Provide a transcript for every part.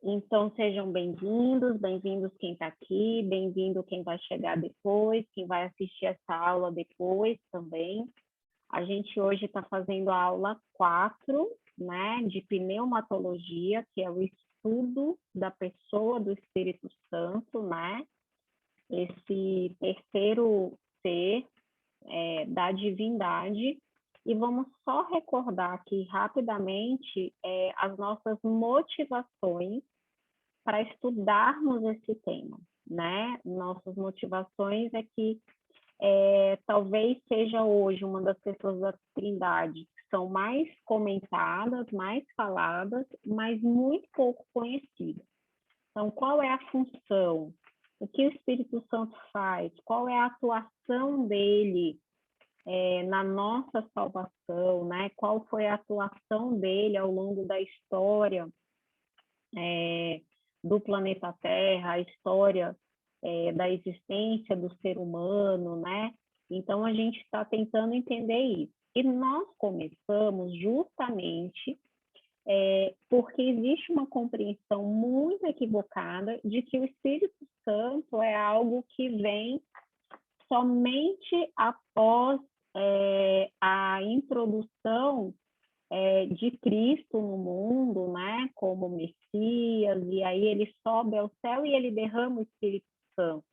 Então, sejam bem-vindos quem está aqui, bem-vindo quem vai chegar depois, quem vai assistir essa aula depois também. A gente hoje está fazendo a aula 4, né, de pneumatologia, que é o estudo da pessoa do Espírito Santo, né? Esse terceiro ser da divindade. E vamos só recordar aqui rapidamente as nossas motivações para estudarmos esse tema, né? Nossas motivações é que talvez seja hoje uma das pessoas da Trindade que são mais comentadas, mais faladas, mas muito pouco conhecidas. Então, qual é a função? O que o Espírito Santo faz? Qual é a atuação dele na nossa salvação, né? Qual foi a atuação dele ao longo da história do planeta Terra, a história da existência do ser humano, né? Então, a gente está tentando entender isso. E nós começamos justamente porque existe uma compreensão muito equivocada de que o Espírito Santo é algo que vem somente após a introdução de Cristo no mundo, né, como Messias, e aí ele sobe ao céu e ele derrama o Espírito Santo.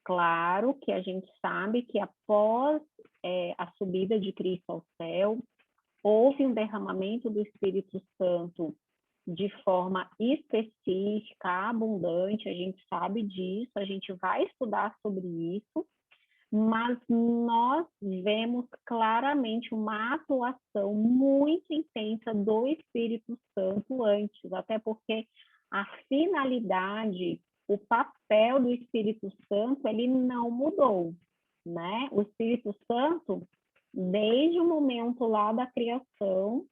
Claro que a gente sabe que após a subida de Cristo ao céu, houve um derramamento do Espírito Santo de forma específica, abundante, a gente sabe disso, a gente vai estudar sobre isso, mas nós vemos claramente uma atuação muito intensa do Espírito Santo antes, até porque a finalidade, o papel do Espírito Santo, ele não mudou, né? O Espírito Santo, desde o momento lá da criação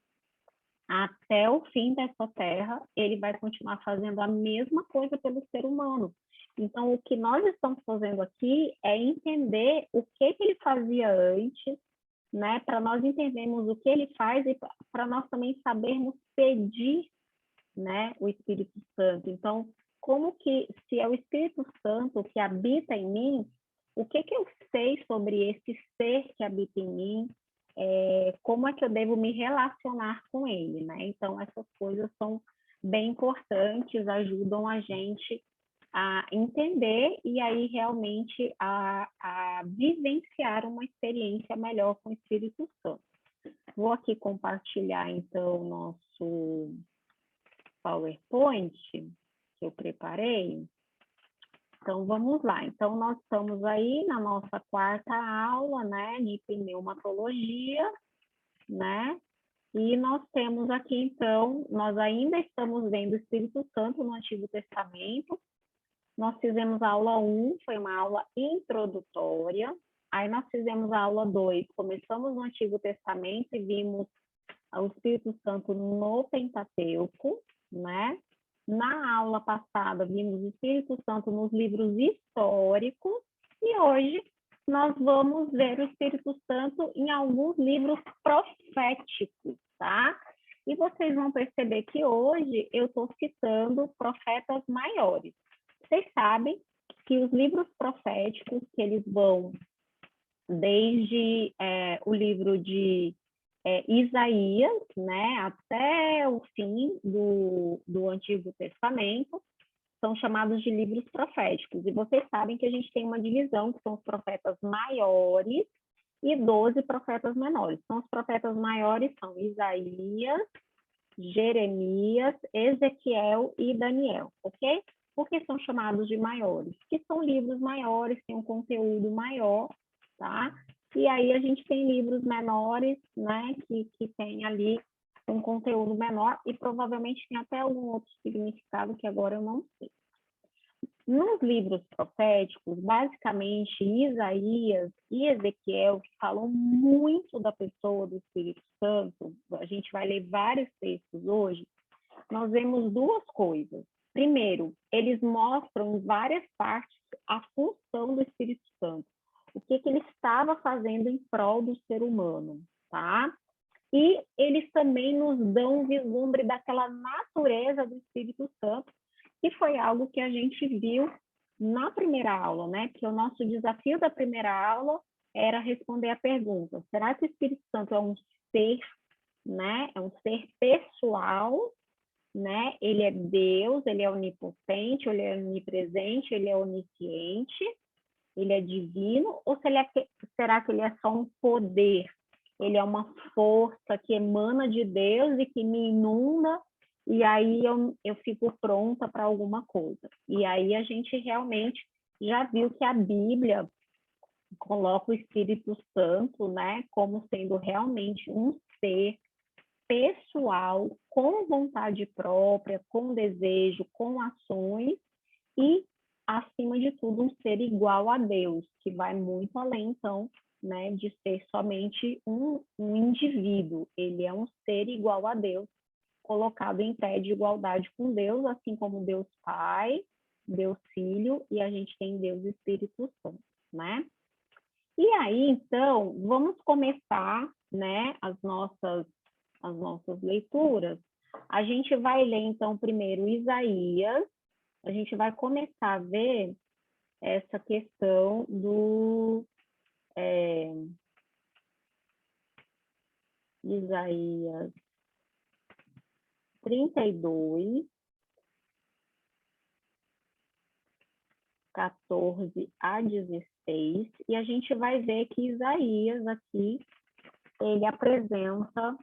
até o fim dessa terra, ele vai continuar fazendo a mesma coisa pelo ser humano. Então, o que nós estamos fazendo aqui é entender o que ele fazia antes, né, para nós entendermos o que ele faz e para nós também sabermos pedir, né, o Espírito Santo. Então, como que, se é o Espírito Santo que habita em mim, o que eu sei sobre esse ser que habita em mim? Como é que eu devo me relacionar com ele, né? Então, essas coisas são bem importantes, ajudam a gente a entender e aí realmente a vivenciar uma experiência melhor com o Espírito Santo. Vou aqui compartilhar, então, o nosso PowerPoint que eu preparei. Então, vamos lá. Então, nós estamos aí na nossa quarta aula, né, de pneumatologia, né? E nós temos aqui, então, nós ainda estamos vendo o Espírito Santo no Antigo Testamento. Nós fizemos a aula 1, foi uma aula introdutória. Aí nós fizemos a aula 2, começamos no Antigo Testamento e vimos o Espírito Santo no Pentateuco, né? Na aula passada, vimos o Espírito Santo nos livros históricos e hoje nós vamos ver o Espírito Santo em alguns livros proféticos, tá? E vocês vão perceber que hoje eu estou citando profetas maiores. Vocês sabem que os livros proféticos, que eles vão desde o livro de Isaías, né, até o fim do Antigo Testamento, são chamados de livros proféticos. E vocês sabem que a gente tem uma divisão, que são os profetas maiores e 12 profetas menores. Então, os profetas maiores são Isaías, Jeremias, Ezequiel e Daniel, ok? Por que são chamados de maiores? Porque são livros maiores, têm um conteúdo maior, tá? E aí a gente tem livros menores, né, que tem ali um conteúdo menor e provavelmente tem até algum outro significado que agora eu não sei. Nos livros proféticos, basicamente, Isaías e Ezequiel, que falam muito da pessoa do Espírito Santo, a gente vai ler vários textos hoje, nós vemos duas coisas. Primeiro, eles mostram em várias partes a função do Espírito Santo, o que ele estava fazendo em prol do ser humano, tá? E eles também nos dão um vislumbre daquela natureza do Espírito Santo, que foi algo que a gente viu na primeira aula, né? Porque o nosso desafio da primeira aula era responder a pergunta: será que o Espírito Santo é um ser, né? É um ser pessoal, né? Ele é Deus, ele é onipotente, ele é onipresente, ele é onisciente, ele é divino, ou será que ele é só um poder? Ele é uma força que emana de Deus e que me inunda, e aí eu fico pronta para alguma coisa. E aí a gente realmente já viu que a Bíblia coloca o Espírito Santo, né, como sendo realmente um ser pessoal, com vontade própria, com desejo, com ações e, acima de tudo, um ser igual a Deus, que vai muito além, então, né, de ser somente um indivíduo. Ele é um ser igual a Deus, colocado em pé de igualdade com Deus, assim como Deus Pai, Deus Filho, e a gente tem Deus Espírito Santo, né? E aí, então, vamos começar, né, as nossas leituras. A gente vai ler, então, primeiro Isaías. A gente vai começar a ver essa questão do Isaías 32, 14 a 16, e a gente vai ver que Isaías aqui, ele apresenta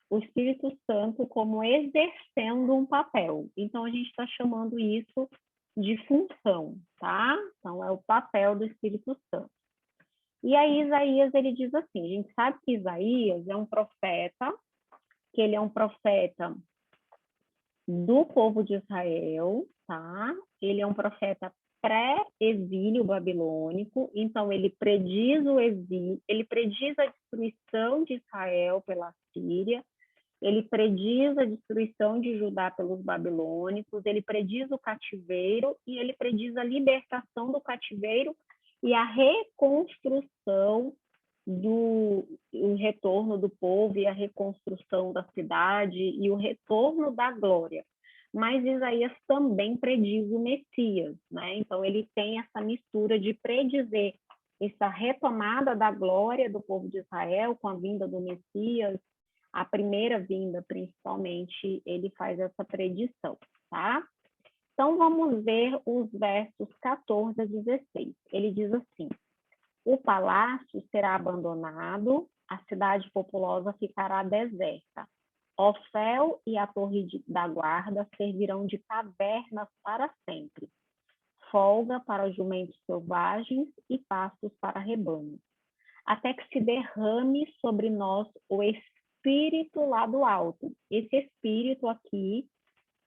o Espírito Santo como exercendo um papel. Então, a gente está chamando isso de função, tá? Então, é o papel do Espírito Santo. E aí, Isaías, ele diz assim, a gente sabe que Isaías é um profeta, que ele é um profeta do povo de Israel, tá? Ele é um profeta pré-exílio babilônico, então ele prediz o exílio, ele prediz a destruição de Israel pela Síria, ele prediz a destruição de Judá pelos babilônicos, ele prediz o cativeiro e ele prediz a libertação do cativeiro e a reconstrução o retorno do povo e a reconstrução da cidade e o retorno da glória. Mas Isaías também prediz o Messias, né? Então ele tem essa mistura de predizer essa retomada da glória do povo de Israel com a vinda do Messias, a primeira vinda principalmente, ele faz essa predição, tá? Então vamos ver os versos 14 a 16. Ele diz assim: o palácio será abandonado, a cidade populosa ficará deserta. Ofel e a torre da guarda servirão de tabernas para sempre. Folga para jumentos selvagens e pastos para rebanhos. Até que se derrame sobre nós o Espírito lá do alto. Esse Espírito aqui,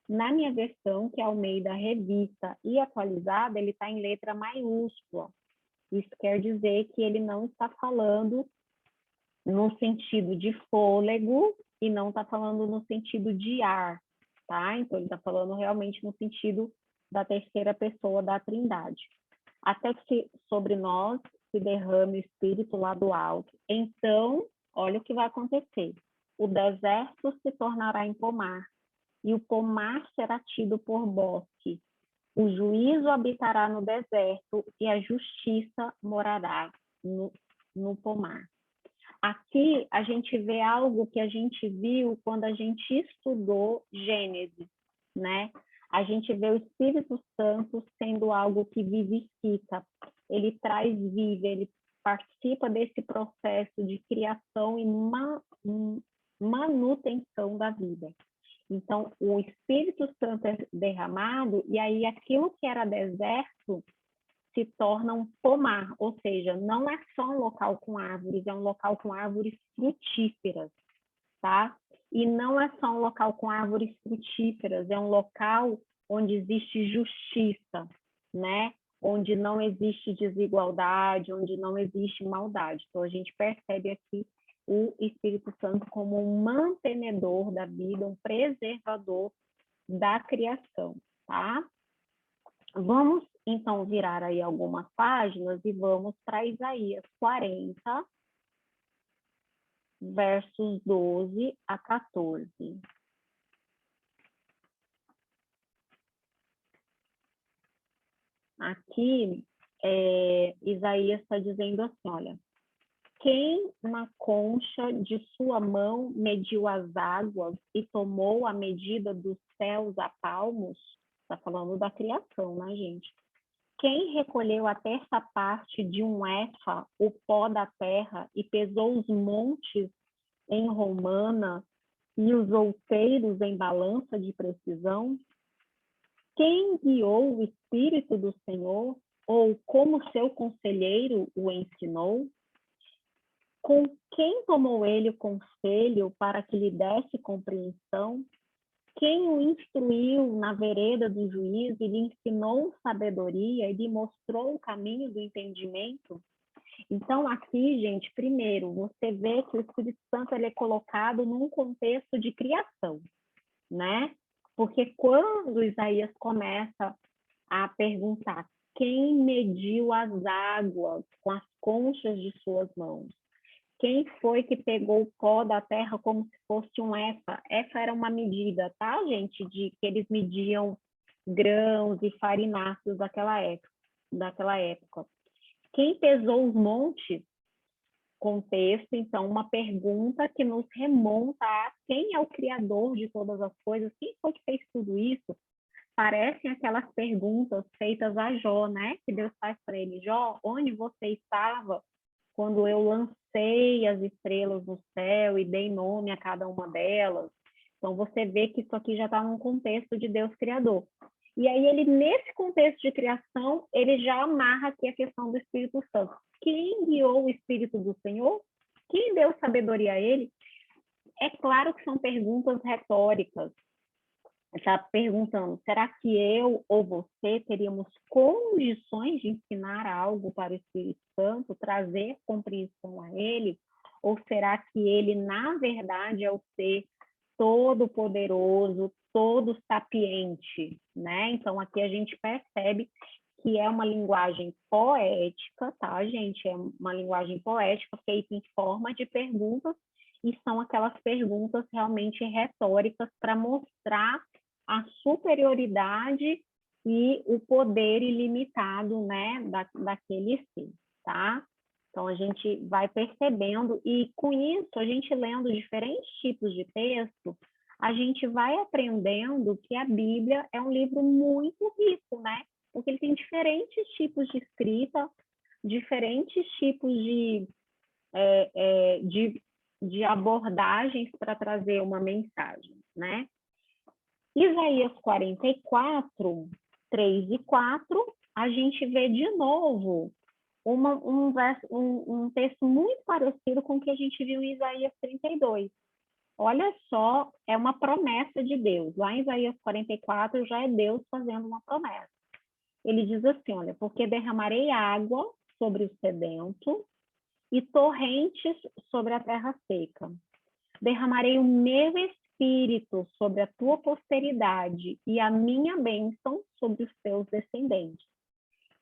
na minha versão, que é Almeida Revista e atualizada, ele está em letra maiúscula. Isso quer dizer que ele não está falando no sentido de fôlego e não está falando no sentido de ar, tá? Então, ele está falando realmente no sentido da terceira pessoa da Trindade. Até que sobre nós se derrame o Espírito lá do alto. Então, olha o que vai acontecer. O deserto se tornará em pomar, e o pomar será tido por bosque. O juízo habitará no deserto e a justiça morará no pomar. Aqui a gente vê algo que a gente viu quando a gente estudou Gênesis, né? A gente vê o Espírito Santo sendo algo que vivifica, ele traz vida, ele participa desse processo de criação e manutenção da vida. Então, o Espírito Santo é derramado e aí aquilo que era deserto se torna um pomar, ou seja, não é só um local com árvores, é um local com árvores frutíferas, tá? E não é só um local com árvores frutíferas, é um local onde existe justiça, né? Onde não existe desigualdade, onde não existe maldade. Então, a gente percebe aqui o Espírito Santo como um mantenedor da vida, um preservador da criação, tá? Vamos, então, virar aí algumas páginas e vamos para Isaías 40, versos 12 a 14. Aqui, Isaías está dizendo assim, olha, quem na concha de sua mão mediu as águas e tomou a medida dos céus a palmos? Está falando da criação, né, gente? Quem recolheu a terça parte de um efa, o pó da terra, e pesou os montes em romana e os outeiros em balança de precisão? Quem guiou o Espírito do Senhor, ou como seu conselheiro o ensinou? Com quem tomou ele o conselho para que lhe desse compreensão? Quem o instruiu na vereda do juízo e lhe ensinou sabedoria e lhe mostrou o caminho do entendimento? Então, aqui, gente, primeiro, você vê que o Espírito Santo ele é colocado num contexto de criação, né? Porque quando Isaías começa a perguntar quem mediu as águas com as conchas de suas mãos, quem foi que pegou o pó da terra como se fosse um efa? Efa era uma medida, tá, gente? De que eles mediam grãos e farináceos daquela época. Quem pesou os montes? Contexto, então, uma pergunta que nos remonta a quem é o criador de todas as coisas, quem foi que fez tudo isso? Parecem aquelas perguntas feitas a Jó, né? Que Deus faz para ele. Jó, onde você estava quando eu lancei as estrelas no céu e dei nome a cada uma delas? Então, você vê que isso aqui já está num contexto de Deus criador. E aí, ele, nesse contexto de criação, ele já amarra aqui a questão do Espírito Santo. Quem guiou o Espírito do Senhor? Quem deu sabedoria a ele? É claro que são perguntas retóricas. Está perguntando, será que eu ou você teríamos condições de ensinar algo para o Espírito Santo, trazer compreensão a ele? Ou será que ele, na verdade, é o ser todo-poderoso, todo sapiente, né? Então, aqui a gente percebe que é uma linguagem poética, tá, gente? É uma linguagem poética feita em forma de perguntas e são aquelas perguntas realmente retóricas para mostrar a superioridade e o poder ilimitado, né, daquele ser, tá? Então, a gente vai percebendo, e com isso, a gente lendo diferentes tipos de texto, a gente vai aprendendo que a Bíblia é um livro muito rico, né? Porque ele tem diferentes tipos de escrita, diferentes tipos de abordagens para trazer uma mensagem, né? Isaías 44, 3 e 4, a gente vê de novo um texto muito parecido com o que a gente viu em Isaías 32. Olha só, é uma promessa de Deus. Lá em Isaías 44 já é Deus fazendo uma promessa. Ele diz assim, olha, porque derramarei água sobre o sedento e torrentes sobre a terra seca. Derramarei o meu espírito sobre a tua posteridade e a minha bênção sobre os teus descendentes.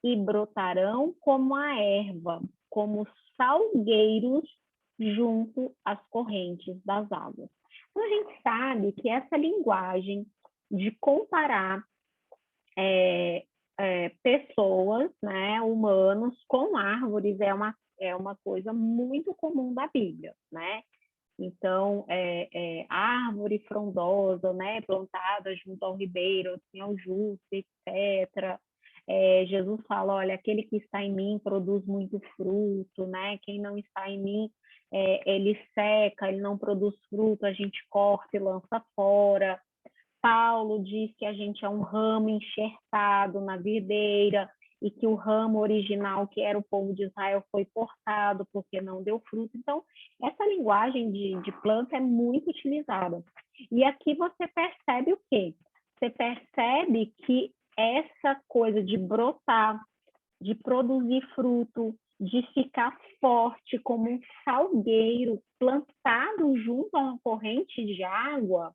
E brotarão como a erva, como salgueiros junto às correntes das águas. Então, a gente sabe que essa linguagem de comparar pessoas, né, humanos, com árvores é uma coisa muito comum da Bíblia, né? Então, árvore frondosa, né, plantada junto ao ribeiro, assim, ao justo, etc. Jesus fala, olha, aquele que está em mim produz muito fruto, né? Quem não está em mim, ele seca, ele não produz fruto, a gente corta e lança fora. Paulo diz que a gente é um ramo enxertado na videira e que o ramo original, que era o povo de Israel, foi cortado porque não deu fruto. Então, essa linguagem de planta é muito utilizada. E aqui você percebe o quê? Você percebe que essa coisa de brotar, de produzir fruto, de ficar forte como um salgueiro plantado junto a uma corrente de água,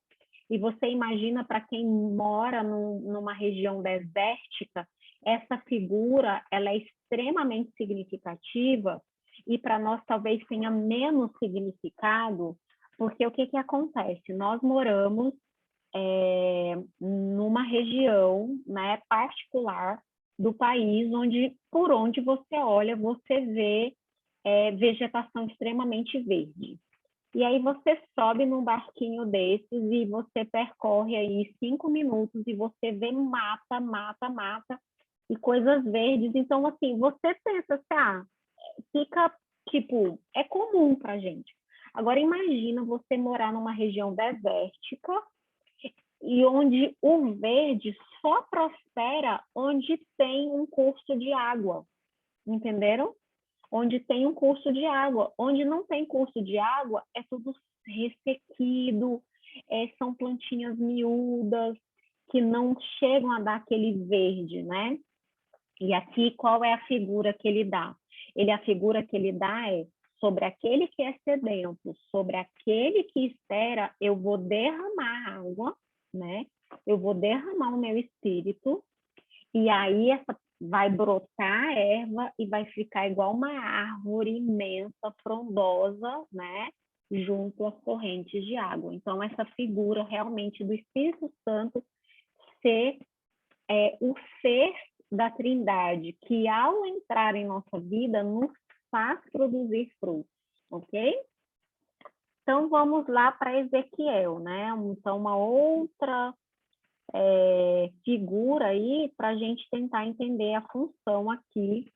e você imagina para quem mora numa região desértica, essa figura ela é extremamente significativa, e para nós talvez tenha menos significado, porque o que acontece? Nós moramos numa região, né, particular, do país, por onde você olha, você vê vegetação extremamente verde. E aí você sobe num barquinho desses e você percorre aí 5 minutos e você vê mata, mata, mata e coisas verdes. Então, assim, você pensa assim, fica, tipo, é comum pra gente. Agora, imagina você morar numa região desértica e onde o verde só prospera onde tem um curso de água, entenderam? Onde tem um curso de água. Onde não tem curso de água, é tudo ressequido, são plantinhas miúdas, que não chegam a dar aquele verde, né? E aqui, qual é a figura que ele dá? A figura que ele dá é sobre aquele que é sedento, sobre aquele que espera, eu vou derramar água, né? Eu vou derramar o meu espírito, e aí vai brotar a erva e vai ficar igual uma árvore imensa, frondosa, né? Junto às correntes de água. Então, essa figura realmente do Espírito Santo ser o ser da Trindade, que ao entrar em nossa vida, nos faz produzir frutos, ok? Então, vamos lá para Ezequiel, né? Então, uma outra figura aí para a gente tentar entender a função aqui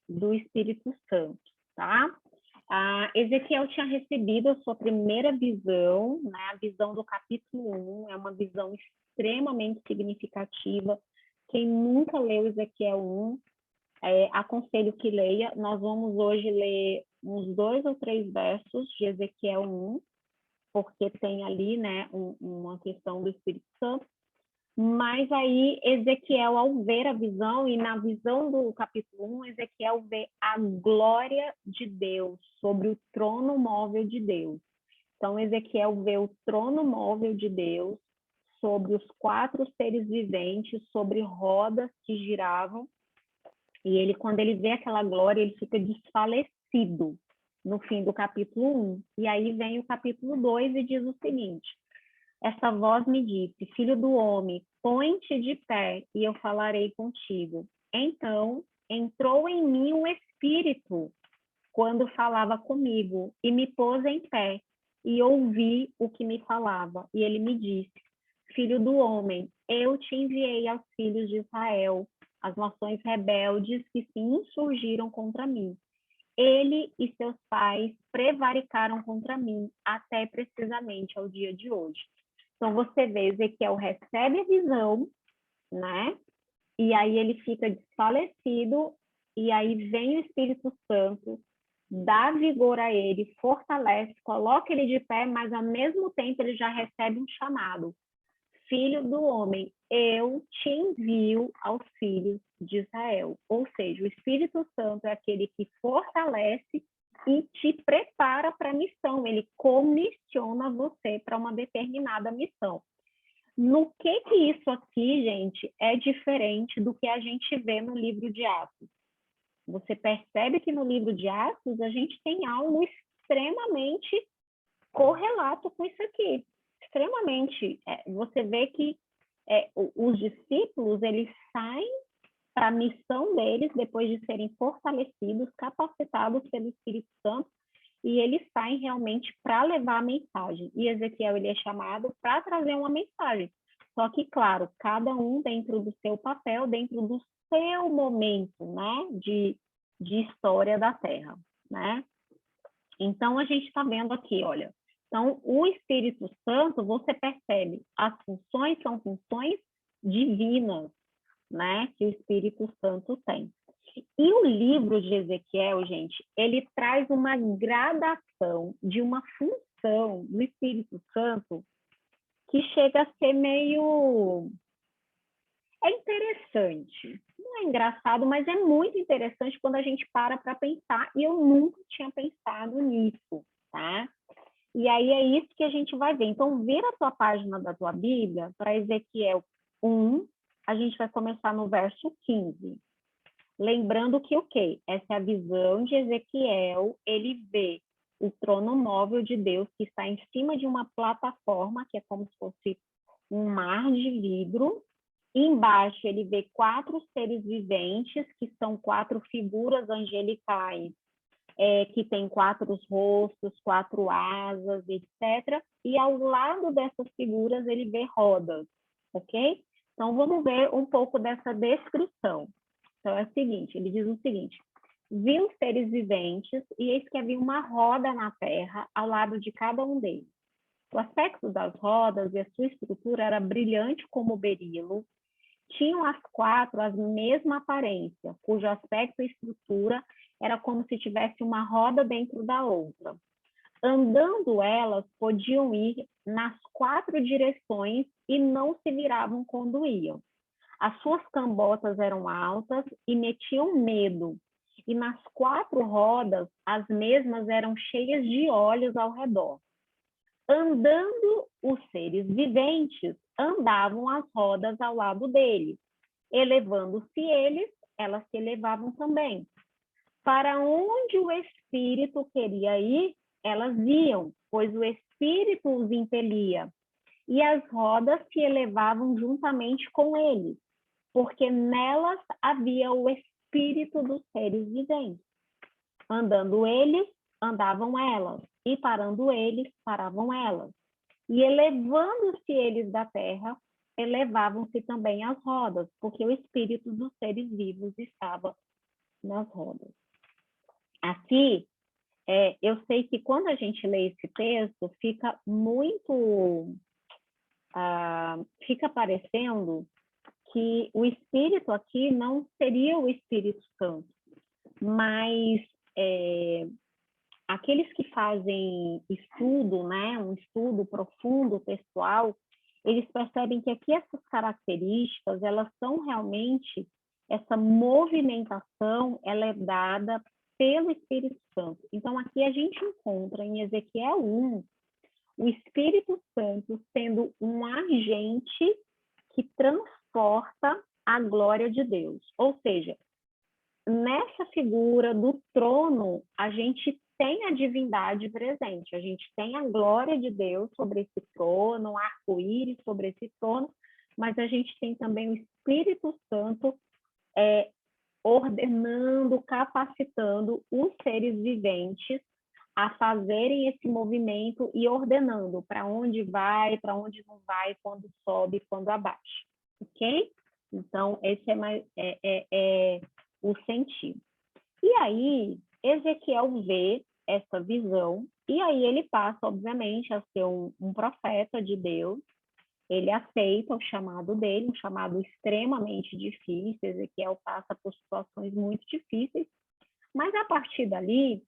do Espírito Santo, tá? Ezequiel tinha recebido a sua primeira visão, né? A visão do capítulo 1, é uma visão extremamente significativa. Quem nunca leu Ezequiel 1, aconselho que leia. Nós vamos hoje ler uns 2 ou 3 versos de Ezequiel 1, porque tem ali, né, uma questão do Espírito Santo. Mas aí Ezequiel, ao ver a visão, e na visão do capítulo 1, Ezequiel vê a glória de Deus sobre o trono móvel de Deus. Então, Ezequiel vê o trono móvel de Deus sobre os 4 seres viventes, sobre rodas que giravam. E ele, quando ele vê aquela glória, ele fica desfalecido no fim do capítulo 1. E aí vem o capítulo 2 e diz o seguinte: essa voz me disse, filho do homem, põe-te de pé e eu falarei contigo. Então entrou em mim um espírito quando falava comigo e me pôs em pé e ouvi o que me falava. E ele me disse, filho do homem, eu te enviei aos filhos de Israel, as nações rebeldes que se insurgiram contra mim. Ele e seus pais prevaricaram contra mim até precisamente ao dia de hoje. Então, você vê, Ezequiel recebe a visão, né? E aí ele fica desfalecido, e aí vem o Espírito Santo, dá vigor a ele, fortalece, coloca ele de pé, mas ao mesmo tempo ele já recebe um chamado. Filho do homem, eu te envio aos filhos de Israel. Ou seja, o Espírito Santo é aquele que fortalece e te prepara para a missão. Ele comissiona você para uma determinada missão. No que isso aqui, gente, é diferente do que a gente vê no livro de Atos? Você percebe que no livro de Atos a gente tem algo extremamente correlato com isso aqui. Extremamente. Você vê que os discípulos, eles saem para a missão deles, depois de serem fortalecidos, capacitados pelo Espírito Santo, e eles saem realmente para levar a mensagem. E Ezequiel, ele é chamado para trazer uma mensagem. Só que, claro, cada um dentro do seu papel, dentro do seu momento, né, de história da Terra, né? Então, a gente está vendo aqui, olha, então, o Espírito Santo, você percebe, as funções são funções divinas, né, que o Espírito Santo tem. E o livro de Ezequiel, gente, ele traz uma gradação de uma função do Espírito Santo que chega a ser meio... É interessante. Não é engraçado, mas é muito interessante quando a gente para pensar, e eu nunca tinha pensado nisso, tá? E aí é isso que a gente vai ver. Então, vira a tua página da tua Bíblia para Ezequiel 1, a gente vai começar no verso 15. Lembrando que o quê? Essa é a visão de Ezequiel, ele vê o trono móvel de Deus que está em cima de uma plataforma, que é como se fosse um mar de vidro, Embaixo ele vê 4 seres viventes, que são 4 figuras angelicais, que tem 4 rostos, 4 asas, etc. E ao lado dessas figuras ele vê rodas, ok? Então vamos ver um pouco dessa descrição. Então é o seguinte, ele diz o seguinte: vi os seres viventes e eis que havia uma roda na terra ao lado de cada um deles. O aspecto das rodas e a sua estrutura era brilhante como berilo. Tinham as 4 a mesma aparência, cujo aspecto e estrutura era como se tivesse uma roda dentro da outra. Andando elas, podiam ir nas 4 direções e não se viravam quando iam. As suas cambotas eram altas e metiam medo. E nas 4 rodas, as mesmas eram cheias de olhos ao redor. Andando os seres viventes, andavam as rodas ao lado deles. Elevando-se eles, elas se elevavam também. Para onde o espírito queria ir, elas iam, pois o espírito os impelia. E as rodas se elevavam juntamente com eles, porque nelas havia o espírito dos seres viventes. Andando eles, andavam elas, e parando eles, paravam elas. E elevando-se eles da terra, elevavam-se também as rodas, porque o espírito dos seres vivos estava nas rodas. Aqui, eu sei que quando a gente lê esse texto, fica muito... fica parecendo que o Espírito aqui não seria o Espírito Santo, mas aqueles que fazem estudo, né, um estudo profundo, textual, eles percebem que aqui essas características, elas são realmente, essa movimentação, ela é dada pelo Espírito Santo. Então, aqui a gente encontra em Ezequiel 1, o Espírito Santo sendo um agente que transporta a glória de Deus. Ou seja, nessa figura do trono, a gente tem a divindade presente, a gente tem a glória de Deus sobre esse trono, um arco-íris sobre esse trono, mas a gente tem também o Espírito Santo ordenando, capacitando os seres viventes a fazerem esse movimento e ordenando para onde vai, para onde não vai, quando sobe, quando abaixa, ok? Então, esse é o sentido. E aí, Ezequiel vê essa visão, e aí ele passa, obviamente, a ser um profeta de Deus. Ele aceita o chamado dele, um chamado extremamente difícil. Ezequiel passa por situações muito difíceis, mas a partir dali,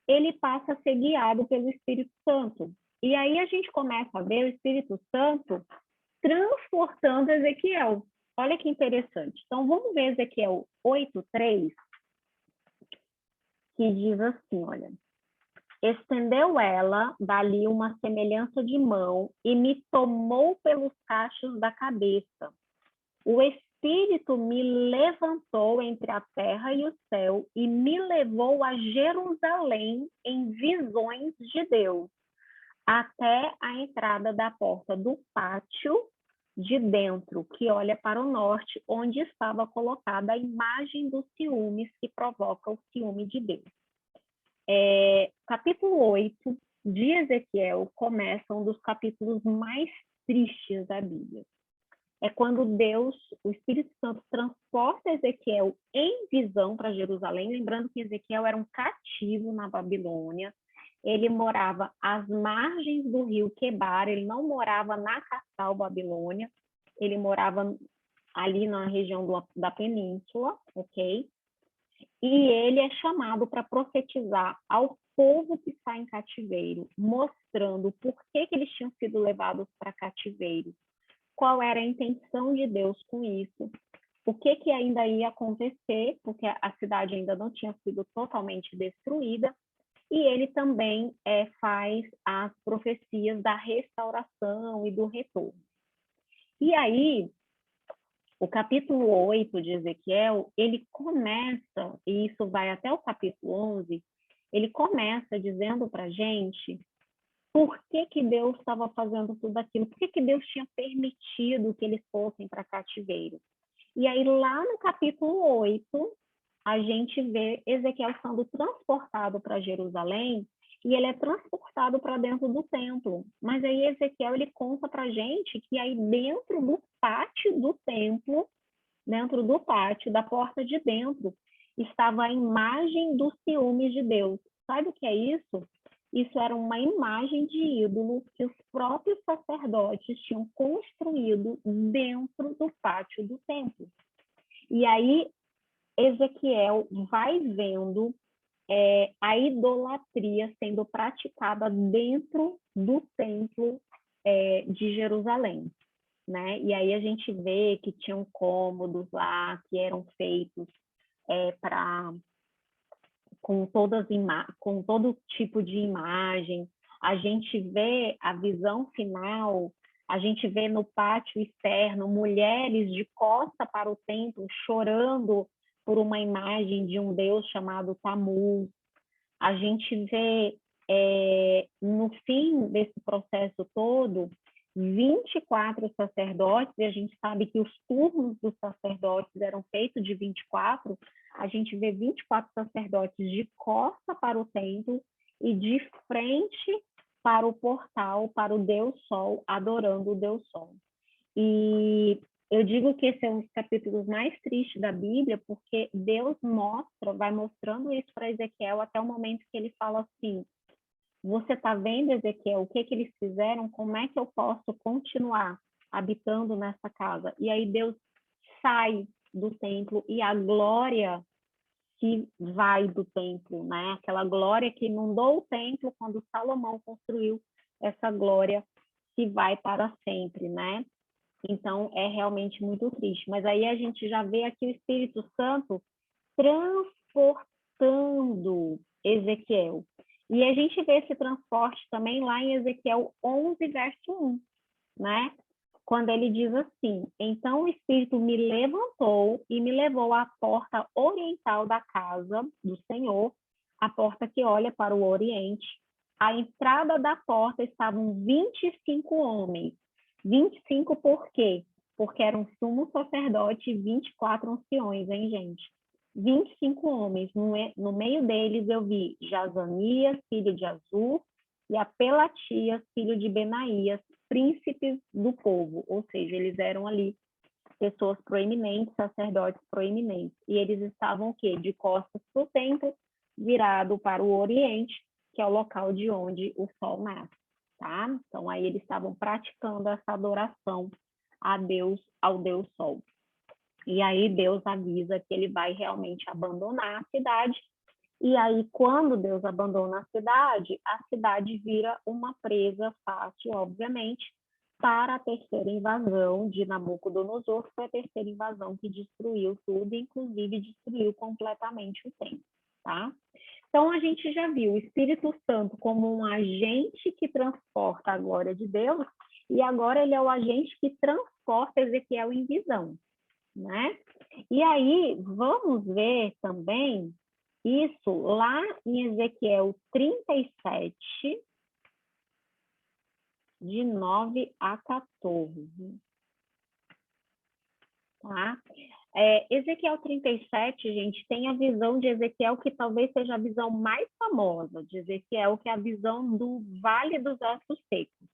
ele passa a ser guiado pelo Espírito Santo. E aí a gente começa a ver o Espírito Santo transportando Ezequiel. Olha que interessante. Então, vamos ver Ezequiel 8:3, que diz assim, olha: estendeu ela dali uma semelhança de mão e me tomou pelos cachos da cabeça. O Espírito me levantou entre a terra e o céu e me levou a Jerusalém em visões de Deus, até a entrada da porta do pátio de dentro, que olha para o norte, onde estava colocada a imagem dos ciúmes que provoca o ciúme de Deus. Capítulo 8 de Ezequiel começa um dos capítulos mais tristes da Bíblia. É quando Deus, o Espírito Santo, transporta Ezequiel em visão para Jerusalém, lembrando que Ezequiel era um cativo na Babilônia. Ele morava às margens do rio Quebar, ele não morava na capital Babilônia, ele morava ali na região da península, ok? E ele é chamado para profetizar ao povo que está em cativeiro, mostrando por que eles tinham sido levados para cativeiro, qual era a intenção de Deus com isso, o que ainda ia acontecer, porque a cidade ainda não tinha sido totalmente destruída, e ele também faz as profecias da restauração e do retorno. E aí, o capítulo 8 de Ezequiel, ele começa, e isso vai até o capítulo 11, ele começa dizendo para a gente por que que Deus estava fazendo tudo aquilo, por que que Deus tinha permitido que eles fossem para cativeiro. E aí, lá no capítulo 8, a gente vê Ezequiel sendo transportado para Jerusalém, e ele é transportado para dentro do templo. Mas aí Ezequiel ele conta para a gente que aí dentro do pátio do templo, dentro do pátio, da porta de dentro, estava a imagem dos ciúmes de Deus. Sabe o que é isso? Isso era uma imagem de ídolo que os próprios sacerdotes tinham construído dentro do pátio do templo. E aí Ezequiel vai vendo a idolatria sendo praticada dentro do templo de Jerusalém, né? E aí a gente vê que tinham cômodos lá que eram feitos com todo tipo de imagem. A gente vê a visão final, a gente vê no pátio externo mulheres de costa para o templo chorando por uma imagem de um deus chamado Tammuz. A gente vê, no fim desse processo todo, 24 sacerdotes, e a gente sabe que os turnos dos sacerdotes eram feitos de 24, a gente vê 24 sacerdotes de costa para o templo e de frente para o portal, para o Deus Sol, adorando o Deus Sol. E eu digo que esse é um dos capítulos mais tristes da Bíblia, porque Deus vai mostrando isso para Ezequiel até o momento que ele fala assim: você está vendo, Ezequiel, o que eles fizeram? Como é que eu posso continuar habitando nessa casa? E aí Deus sai do templo e a glória que vai do templo, né? Aquela glória que inundou o templo quando Salomão construiu, essa glória que vai para sempre, né? Então, é realmente muito triste. Mas aí a gente já vê aqui o Espírito Santo transportando Ezequiel. E a gente vê esse transporte também lá em Ezequiel 11, verso 1, né? Quando ele diz assim: então o Espírito me levantou e me levou à porta oriental da casa do Senhor, a porta que olha para o Oriente. À entrada da porta estavam 25 homens. 25 por quê? Porque eram sumo sacerdote e 24 anciões, hein, gente? 25 homens. No meio deles eu vi Jazanias, filho de Azur, e a Pelatias, filho de Benaías, príncipes do povo. Ou seja, eles eram ali pessoas proeminentes, sacerdotes proeminentes. E eles estavam o quê? De costas para o templo, virado para o Oriente, que é o local de onde o sol nasce. Tá? Então, aí eles estavam praticando essa adoração a Deus, ao Deus Sol. E aí Deus avisa que ele vai realmente abandonar a cidade. E aí, quando Deus abandona a cidade vira uma presa fácil, obviamente, para a terceira invasão de Nabucodonosor, que foi a terceira invasão que destruiu tudo, inclusive destruiu completamente o templo, tá? Então, a gente já viu o Espírito Santo como um agente que transporta a glória de Deus, e agora ele é o agente que transporta Ezequiel em visão, né? E aí, vamos ver também isso lá em Ezequiel 37, de 9 a 14. Tá? Ezequiel 37, gente, tem a visão de Ezequiel que talvez seja a visão mais famosa de Ezequiel, que é a visão do Vale dos Ossos Secos.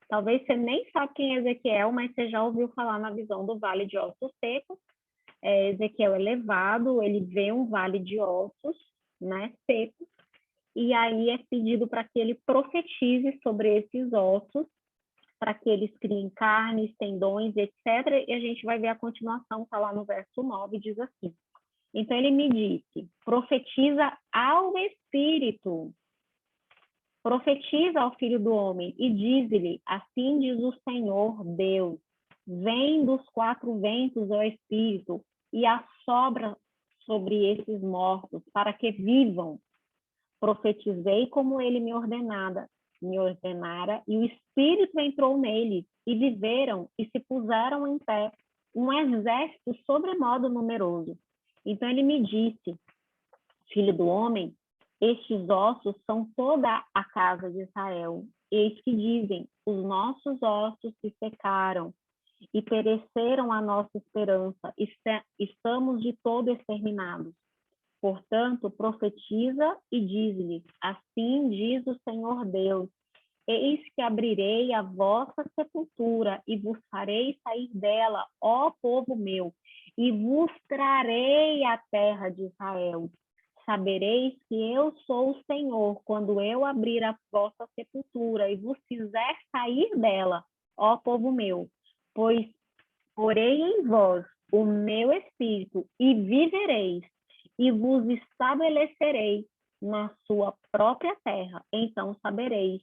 Talvez você nem sabe quem é Ezequiel, mas você já ouviu falar na visão do Vale de Ossos Secos. Ezequiel é levado, ele vê um vale de ossos, né, secos, e aí é pedido para que ele profetize sobre esses ossos, para que eles criem carnes, tendões, etc. E a gente vai ver a continuação, está lá no verso 9, diz assim: então ele me disse, profetiza ao Espírito, profetiza ao Filho do Homem, e diz-lhe, assim diz o Senhor Deus, vem dos quatro ventos, ó Espírito, e assopra sobre esses mortos, para que vivam. Profetizei como ele me ordenara, e o Espírito entrou neles, e viveram, e se puseram em pé, um exército sobremodo numeroso. Então ele me disse, filho do homem, Estes ossos são toda a casa de Israel. Eis que dizem: os nossos ossos se secaram e pereceram a nossa esperança. Estamos de todo exterminados. Portanto, profetiza e diz-lhes: assim diz o Senhor Deus: eis que abrirei a vossa sepultura e vos farei sair dela, ó povo meu, e vos trarei a terra de Israel. Sabereis que eu sou o Senhor, quando eu abrir a vossa sepultura e vos fizer sair dela, ó povo meu, pois porei em vós o meu espírito e vivereis, e vos estabelecerei na sua própria terra. Então sabereis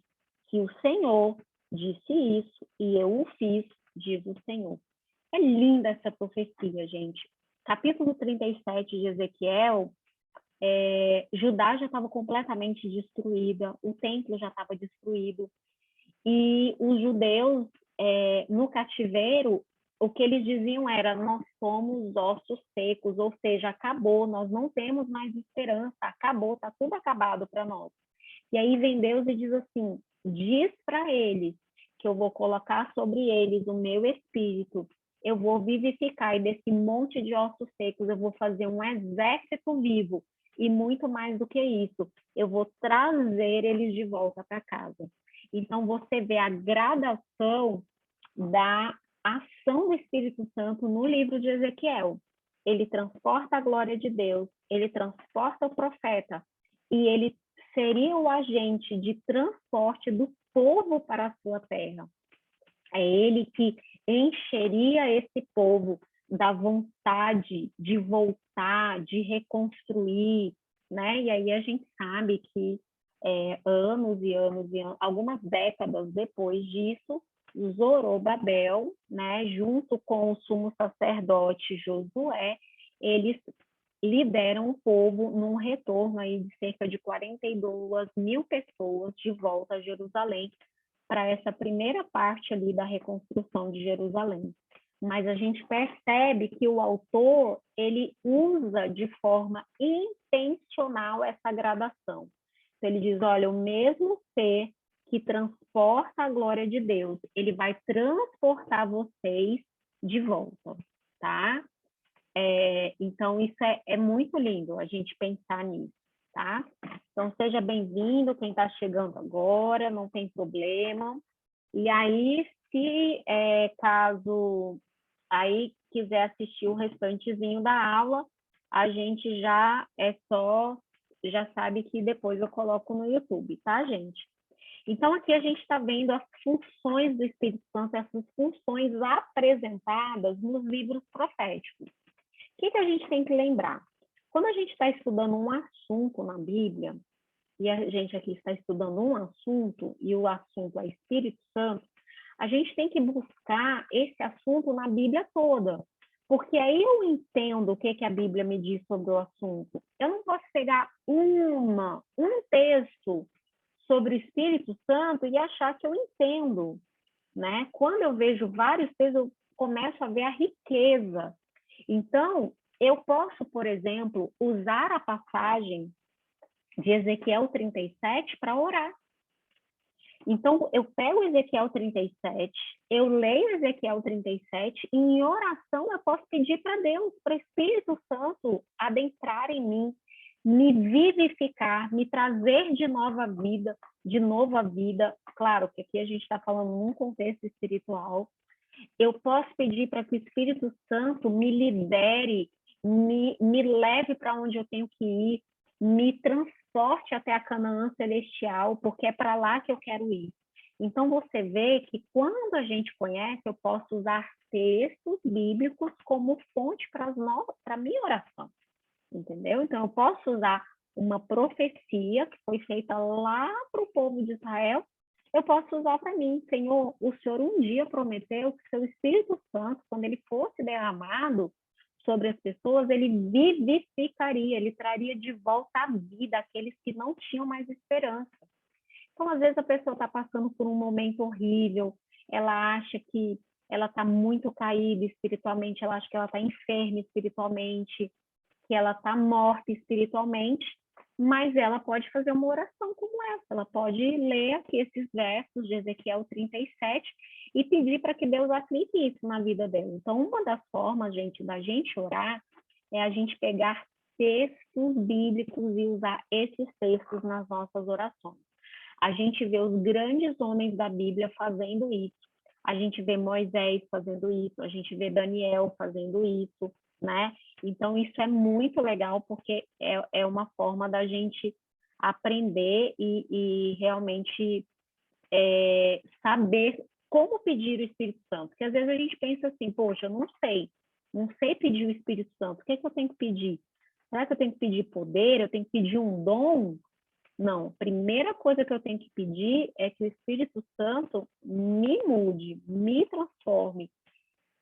que o Senhor disse isso e eu o fiz, diz o Senhor. É linda essa profecia, gente. Capítulo 37 de Ezequiel, Judá já estava completamente destruída, o templo já estava destruído, e os judeus, no cativeiro, o que eles diziam era: nós somos ossos secos, ou seja, acabou, nós não temos mais esperança, acabou, está tudo acabado para nós. E aí vem Deus e diz assim: diz para eles que eu vou colocar sobre eles o meu espírito, eu vou vivificar, e desse monte de ossos secos eu vou fazer um exército vivo, e muito mais do que isso, eu vou trazer eles de volta para casa. Então, você vê a gradação da ação do Espírito Santo no livro de Ezequiel. Ele transporta a glória de Deus, ele transporta o profeta, e ele seria o agente de transporte do povo para a sua terra. É ele que encheria esse povo da vontade de voltar, de reconstruir, né? E aí a gente sabe que anos e anos e anos, algumas décadas depois disso, Zorobabel, né, junto com o sumo sacerdote Josué, eles lideram o povo num retorno aí de cerca de 42 mil pessoas de volta a Jerusalém, para essa primeira parte ali da reconstrução de Jerusalém. Mas a gente percebe que o autor, ele usa de forma intencional essa gradação. Então, ele diz: olha, o mesmo ser que transporta a glória de Deus, ele vai transportar vocês de volta, tá? Então, isso é muito lindo a gente pensar nisso, tá? Então, seja bem-vindo, quem está chegando agora, não tem problema. E aí, se caso aí quiser assistir o restantezinho da aula, a gente já sabe que depois eu coloco no YouTube, tá, gente? Então, aqui a gente está vendo as funções do Espírito Santo, essas funções apresentadas nos livros proféticos. O que a gente tem que lembrar? Quando a gente está estudando um assunto na Bíblia, e a gente aqui está estudando um assunto, e o assunto é Espírito Santo, a gente tem que buscar esse assunto na Bíblia toda, porque aí eu entendo o que a Bíblia me diz sobre o assunto. Eu não posso pegar um texto sobre o Espírito Santo e achar que eu entendo, né? Quando eu vejo vários textos, eu começo a ver a riqueza. Então, eu posso, por exemplo, usar a passagem de Ezequiel 37 para orar. Então, eu pego Ezequiel 37, eu leio Ezequiel 37, e em oração eu posso pedir para Deus, para o Espírito Santo adentrar em mim, me vivificar, me trazer de novo a vida. Claro que aqui a gente está falando num contexto espiritual. Eu posso pedir para que o Espírito Santo me lidere, me leve para onde eu tenho que ir, me transporte até a Canaã celestial, porque é para lá que eu quero ir. Então, você vê que quando a gente conhece, eu posso usar textos bíblicos como fonte para a minha oração, entendeu? Então, eu posso usar uma profecia que foi feita lá para o povo de Israel, eu posso usar para mim. Senhor, o Senhor um dia prometeu que seu Espírito Santo, quando ele fosse derramado sobre as pessoas, ele vivificaria, ele traria de volta a vida aqueles que não tinham mais esperança. Então, às vezes, a pessoa está passando por um momento horrível, ela acha que ela está muito caída espiritualmente, ela acha que ela está enferma espiritualmente, que ela está morta espiritualmente, mas ela pode fazer uma oração como essa, ela pode ler aqui esses versos de Ezequiel 37 e pedir para que Deus aplique isso na vida dela. Então, uma das formas, gente, da gente orar é a gente pegar textos bíblicos e usar esses textos nas nossas orações. A gente vê os grandes homens da Bíblia fazendo isso. A gente vê Moisés fazendo isso, a gente vê Daniel fazendo isso, né? Então, isso é muito legal, porque é uma forma da gente aprender e realmente saber como pedir o Espírito Santo. Porque às vezes a gente pensa assim, poxa, eu não sei pedir o Espírito Santo, o que é que eu tenho que pedir? Será que eu tenho que pedir poder? Eu tenho que pedir um dom? Não, primeira coisa que eu tenho que pedir é que o Espírito Santo me mude, me transforme,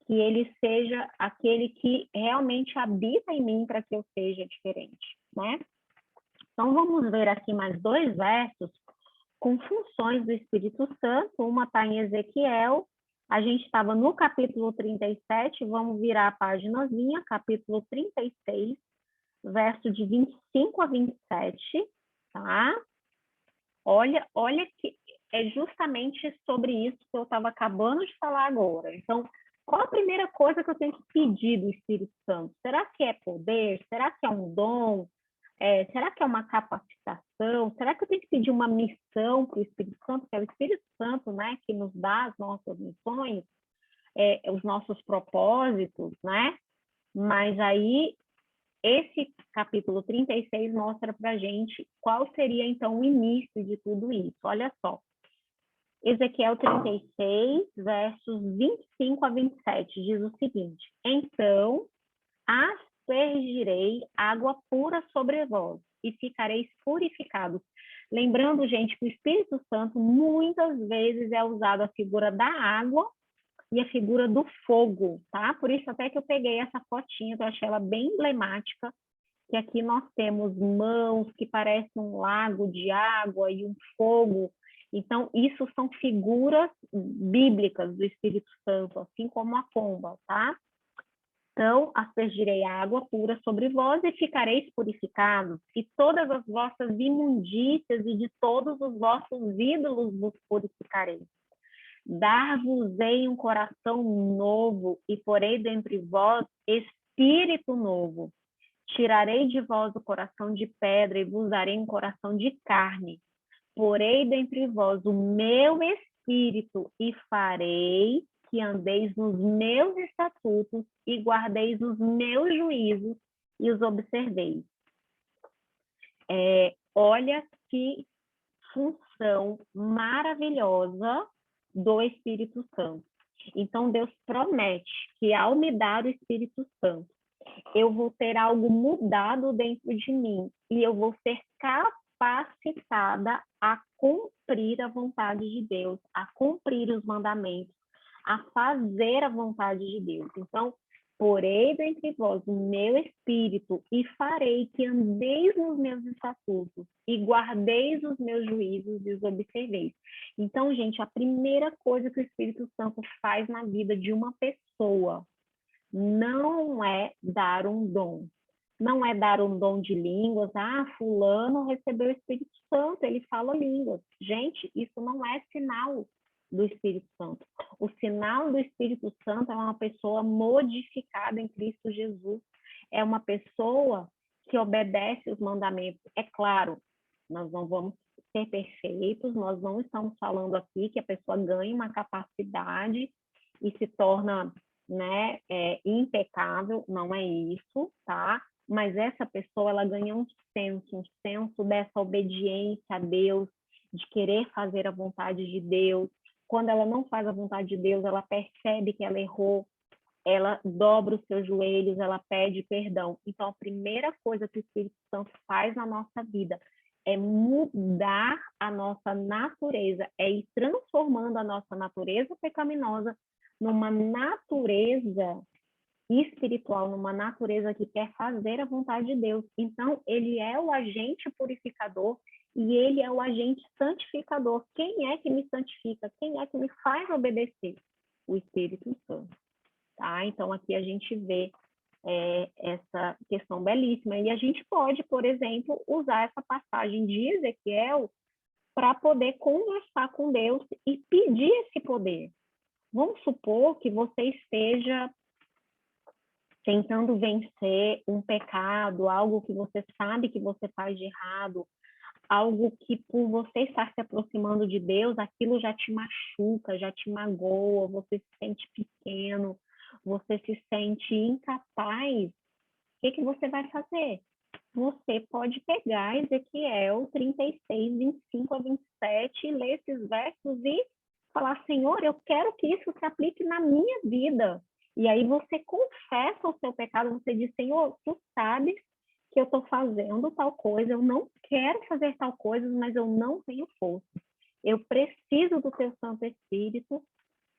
que ele seja aquele que realmente habita em mim para que eu seja diferente, né? Então, vamos ver aqui mais 2 versos com funções do Espírito Santo. Uma está em Ezequiel, a gente estava no capítulo 37, vamos virar a páginazinha, capítulo 36, verso de 25 a 27, tá? Olha que é justamente sobre isso que eu estava acabando de falar agora. Então, qual a primeira coisa que eu tenho que pedir do Espírito Santo? Será que é poder? Será que é um dom? Será que é uma capacitação? Será que eu tenho que pedir uma missão para o Espírito Santo? Que é o Espírito Santo, né, que nos dá as nossas missões, os nossos propósitos, né? Mas aí esse capítulo 36 mostra para a gente qual seria, então, o início de tudo isso. Olha só. Ezequiel 36, versos 25 a 27, diz o seguinte: Então aspergirei água pura sobre vós, e ficareis purificados. Lembrando, gente, que o Espírito Santo muitas vezes é usado a figura da água e a figura do fogo, tá? Por isso até que eu peguei essa fotinha, que eu achei ela bem emblemática, que aqui nós temos mãos que parecem um lago de água e um fogo. Então, isso são figuras bíblicas do Espírito Santo, assim como a pomba, tá? Então, aspergirei água pura sobre vós e ficareis purificados, e todas as vossas imundícias e de todos os vossos ídolos vos purificarei. Dar-vos-ei um coração novo, e porei dentre vós espírito novo. Tirarei de vós o coração de pedra e vos darei um coração de carne. Porei dentre vós o meu espírito e farei que andeis nos meus estatutos e guardeis os meus juízos e os observeis. Olha que função maravilhosa do Espírito Santo. Então, Deus promete que ao me dar o Espírito Santo, eu vou ter algo mudado dentro de mim e eu vou ser capacitada a cumprir a vontade de Deus, a cumprir os mandamentos, a fazer a vontade de Deus. Então, porei dentre vós o meu espírito e farei que andeis nos meus estatutos e guardeis os meus juízos e os observeis. Então, gente, a primeira coisa que o Espírito Santo faz na vida de uma pessoa não é dar um dom. Não é dar um dom de línguas. Ah, fulano recebeu o Espírito Santo, ele fala línguas. Gente, isso não é sinal do Espírito Santo. O sinal do Espírito Santo é uma pessoa modificada em Cristo Jesus. É uma pessoa que obedece os mandamentos. É claro, nós não vamos ser perfeitos, nós não estamos falando aqui que a pessoa ganha uma capacidade e se torna, né, impecável, não é isso, tá? Mas essa pessoa, ela ganha um senso dessa obediência a Deus, de querer fazer a vontade de Deus. Quando ela não faz a vontade de Deus, ela percebe que ela errou, ela dobra os seus joelhos, ela pede perdão. Então, a primeira coisa que o Espírito Santo faz na nossa vida é mudar a nossa natureza, é ir transformando a nossa natureza pecaminosa numa natureza espiritual, numa natureza que quer fazer a vontade de Deus. Então, ele é o agente purificador e ele é o agente santificador. Quem é que me santifica? Quem é que me faz obedecer? O Espírito Santo. Tá? Então, aqui a gente vê essa questão belíssima. E a gente pode, por exemplo, usar essa passagem de Ezequiel para poder conversar com Deus e pedir esse poder. Vamos supor que você esteja tentando vencer um pecado, algo que você sabe que você faz de errado, algo que por você estar se aproximando de Deus, aquilo já te machuca, já te magoa, você se sente pequeno, você se sente incapaz. O que você vai fazer? Você pode pegar Ezequiel 36, 25 a 27 e ler esses versos e falar, Senhor, eu quero que isso se aplique na minha vida. E aí você confessa o seu pecado, você diz, Senhor, tu sabes que eu estou fazendo tal coisa, eu não quero fazer tal coisa, mas eu não tenho força. Eu preciso do teu Santo Espírito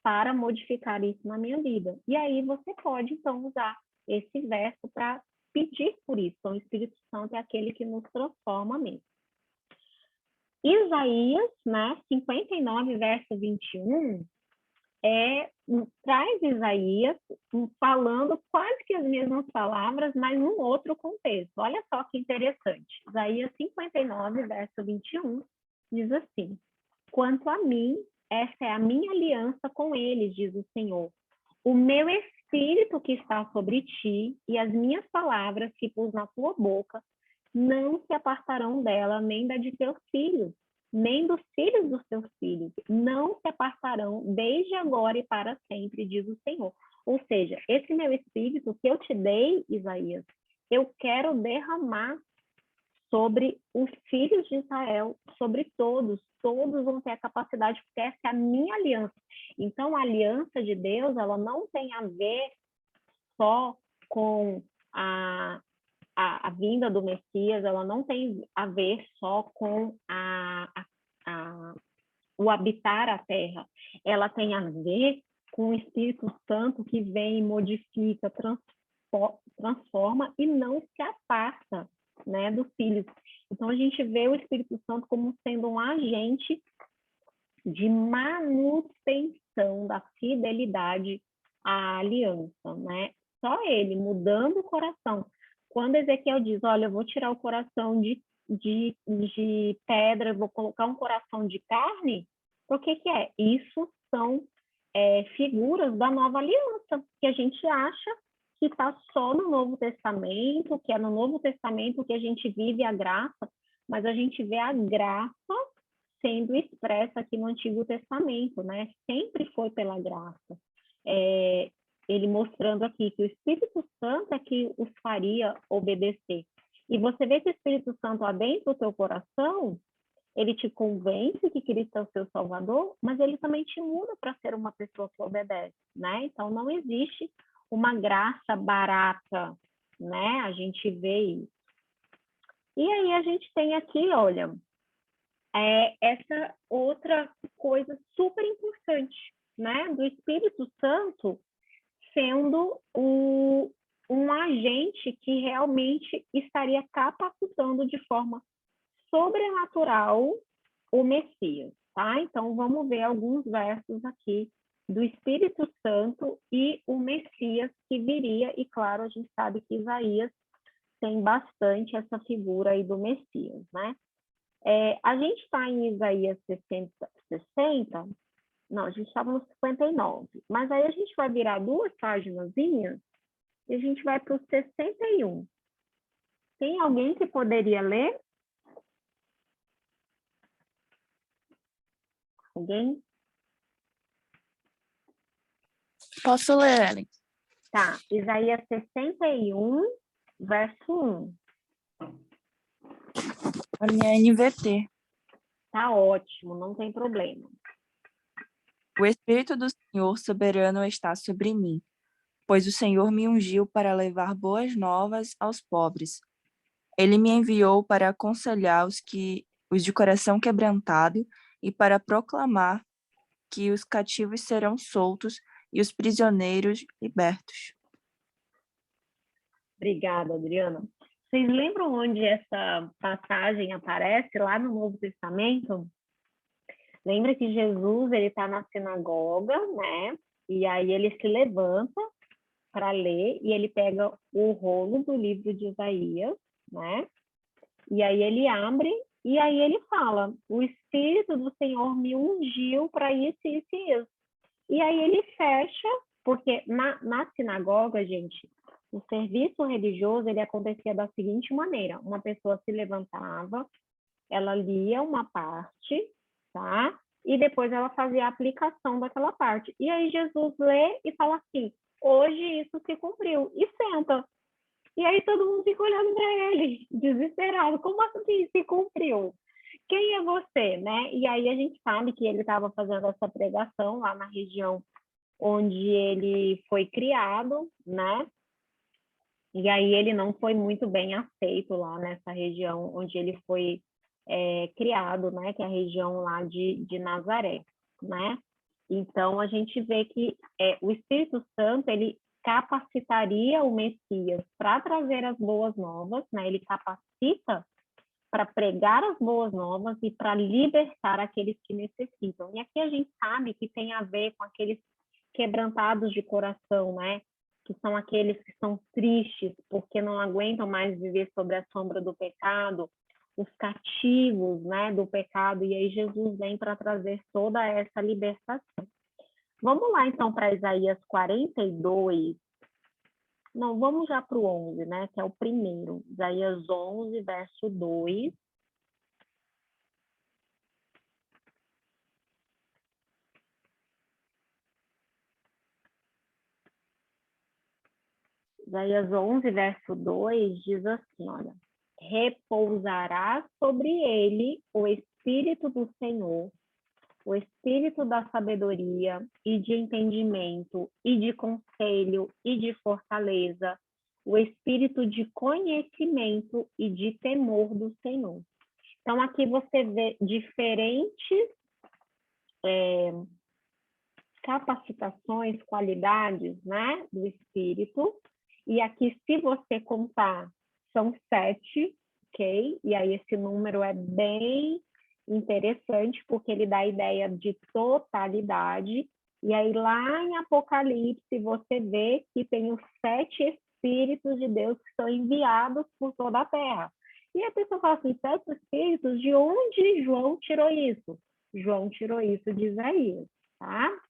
para modificar isso na minha vida. E aí você pode, então, usar esse verso para pedir por isso. Então, o Espírito Santo é aquele que nos transforma mesmo. Isaías, né, 59, verso 21, traz Isaías falando quase que as mesmas palavras, mas num outro contexto. Olha só que interessante. Isaías 59, verso 21, diz assim, quanto a mim, essa é a minha aliança com eles, diz o Senhor. O meu Espírito que está sobre ti e as minhas palavras que pus na tua boca não se apartarão dela, nem da de teus filhos, nem dos filhos dos teus filhos. Não se apartarão desde agora e para sempre, diz o Senhor. Ou seja, esse meu Espírito que eu te dei, Isaías, eu quero derramar sobre os filhos de Israel, sobre todos vão ter a capacidade, porque essa é a minha aliança. Então, a aliança de Deus, ela não tem a ver só com a vinda do Messias, ela não tem a ver só com o habitar a terra, ela tem a ver com o Espírito Santo que vem, modifica, transforma e não se aparta, né, dos filhos. Então, a gente vê o Espírito Santo como sendo um agente de manutenção da fidelidade à aliança, né? Só ele, mudando o coração. Quando Ezequiel diz, olha, eu vou tirar o coração de pedra, eu vou colocar um coração de carne, o que é? Isso são figuras da nova aliança, que a gente acha que está só no Novo Testamento, que é no Novo Testamento que a gente vive a graça, mas a gente vê a graça sendo expressa aqui no Antigo Testamento, né? Sempre foi pela graça. Ele mostrando aqui que o Espírito Santo é que os faria obedecer. E você vê que o Espírito Santo adentra o teu coração, ele te convence que Cristo é o seu Salvador, mas ele também te muda para ser uma pessoa que obedece, né? Então, não existe uma graça barata, né? A gente vê isso. E aí a gente tem aqui, olha, essa outra coisa super importante, né? Do Espírito Santo sendo um agente que realmente estaria capacitando de forma sobrenatural o Messias, tá? Então, vamos ver alguns versos aqui do Espírito Santo e o Messias que viria, e claro, a gente sabe que Isaías tem bastante essa figura aí do Messias, né? A gente está em Isaías 60, não, a gente estava no 59, mas aí a gente vai virar duas páginazinhas e a gente vai para o 61. Tem alguém que poderia ler? Alguém? Posso ler, Ellen? Tá, Isaías 61, verso 1. A minha NVT. Tá ótimo, não tem problema. O Espírito do Senhor soberano está sobre mim, pois o Senhor me ungiu para levar boas novas aos pobres. Ele me enviou para aconselhar os de coração quebrantado e para proclamar que os cativos serão soltos e os prisioneiros libertos. Obrigada, Adriana. Vocês lembram onde essa passagem aparece lá no Novo Testamento? Lembra que Jesus ele está na sinagoga, né? E aí ele se levanta para ler, e ele pega o rolo do livro de Isaías, né? E aí ele abre, e aí ele fala, o Espírito do Senhor me ungiu para isso, isso e isso. E aí ele fecha, porque na sinagoga, gente, o serviço religioso, ele acontecia da seguinte maneira, uma pessoa se levantava, ela lia uma parte, tá? E depois ela fazia a aplicação daquela parte. E aí Jesus lê e fala assim, hoje isso se cumpriu, e senta. E aí todo mundo fica olhando para ele, desesperado, como assim se cumpriu? Quem é você, né? E aí a gente sabe que ele estava fazendo essa pregação lá na região onde ele foi criado, né? E aí ele não foi muito bem aceito lá nessa região onde ele foi criado, né? Que é a região lá de Nazaré, né? Então a gente vê que o Espírito Santo ele capacitaria o Messias para trazer as boas novas, né? Ele capacita para pregar as boas novas e para libertar aqueles que necessitam. E aqui a gente sabe que tem a ver com aqueles quebrantados de coração, né? Que são aqueles que são tristes porque não aguentam mais viver sobre a sombra do pecado, os cativos, né, do pecado, e aí Jesus vem para trazer toda essa libertação. Vamos lá, então, para Isaías 42. Não, vamos já para o 11, né, que é o primeiro. Isaías 11, verso 2. Isaías 11, verso 2 diz assim, olha, repousará sobre ele o Espírito do Senhor, o Espírito da sabedoria e de entendimento e de conselho e de fortaleza, o Espírito de conhecimento e de temor do Senhor. Então, aqui você vê diferentes capacitações, qualidades, né, do Espírito. E aqui, se você contar, são 7, ok? E aí esse número é bem interessante, porque ele dá a ideia de totalidade. E aí lá em Apocalipse, você vê que tem os 7 Espíritos de Deus que são enviados por toda a Terra. E a pessoa fala assim, 7 Espíritos, de onde João tirou isso? João tirou isso de Isaías, tá?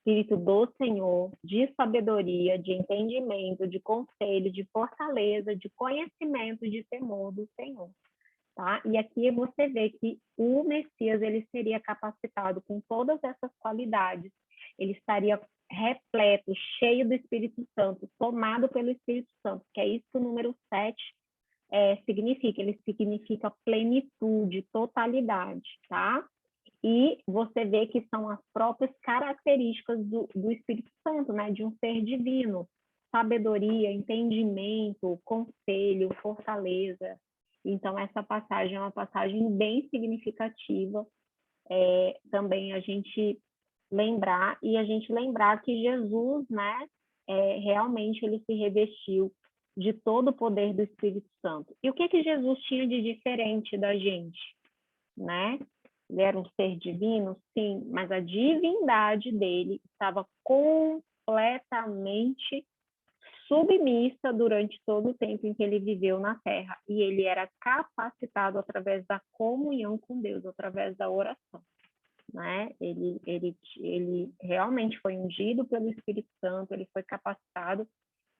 Espírito do Senhor, de sabedoria, de entendimento, de conselho, de fortaleza, de conhecimento, de temor do Senhor. Tá? E aqui você vê que o Messias ele seria capacitado com todas essas qualidades, ele estaria repleto, cheio do Espírito Santo, tomado pelo Espírito Santo, que é isso que o número 7 significa, ele significa plenitude, totalidade, tá? E você vê que são as próprias características do Espírito Santo, né? De um ser divino, sabedoria, entendimento, conselho, fortaleza. Então, essa passagem é uma passagem bem significativa. Também a gente lembrar, e a gente lembrar que Jesus, né? Realmente ele se revestiu de todo o poder do Espírito Santo. E o que Jesus tinha de diferente da gente, né? Ele era um ser divino, sim, mas a divindade dele estava completamente submissa durante todo o tempo em que ele viveu na Terra. E ele era capacitado através da comunhão com Deus, através da oração. Né? Ele realmente foi ungido pelo Espírito Santo, ele foi capacitado,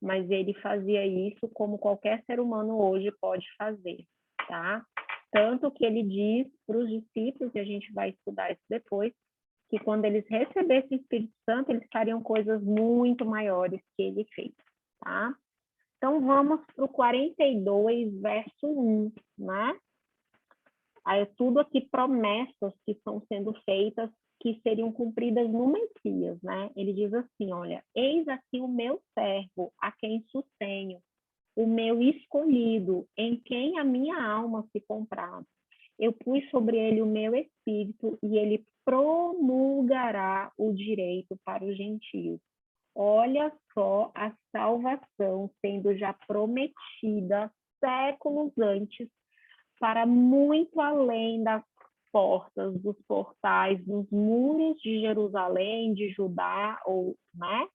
mas ele fazia isso como qualquer ser humano hoje pode fazer, tá? Tanto que ele diz para os discípulos, e a gente vai estudar isso depois, que quando eles recebessem o Espírito Santo, eles fariam coisas muito maiores que ele fez, tá? Então, vamos para o 42, verso 1, né? Aí, tudo aqui promessas que estão sendo feitas, que seriam cumpridas no Messias, né? Ele diz assim, olha, eis aqui o meu servo, a quem sustenho, o meu escolhido, em quem a minha alma se compraz. Eu pus sobre ele o meu espírito e ele promulgará o direito para os gentios. Olha só a salvação sendo já prometida séculos antes, para muito além das portas, dos portais, dos muros de Jerusalém, de Judá, ou, né?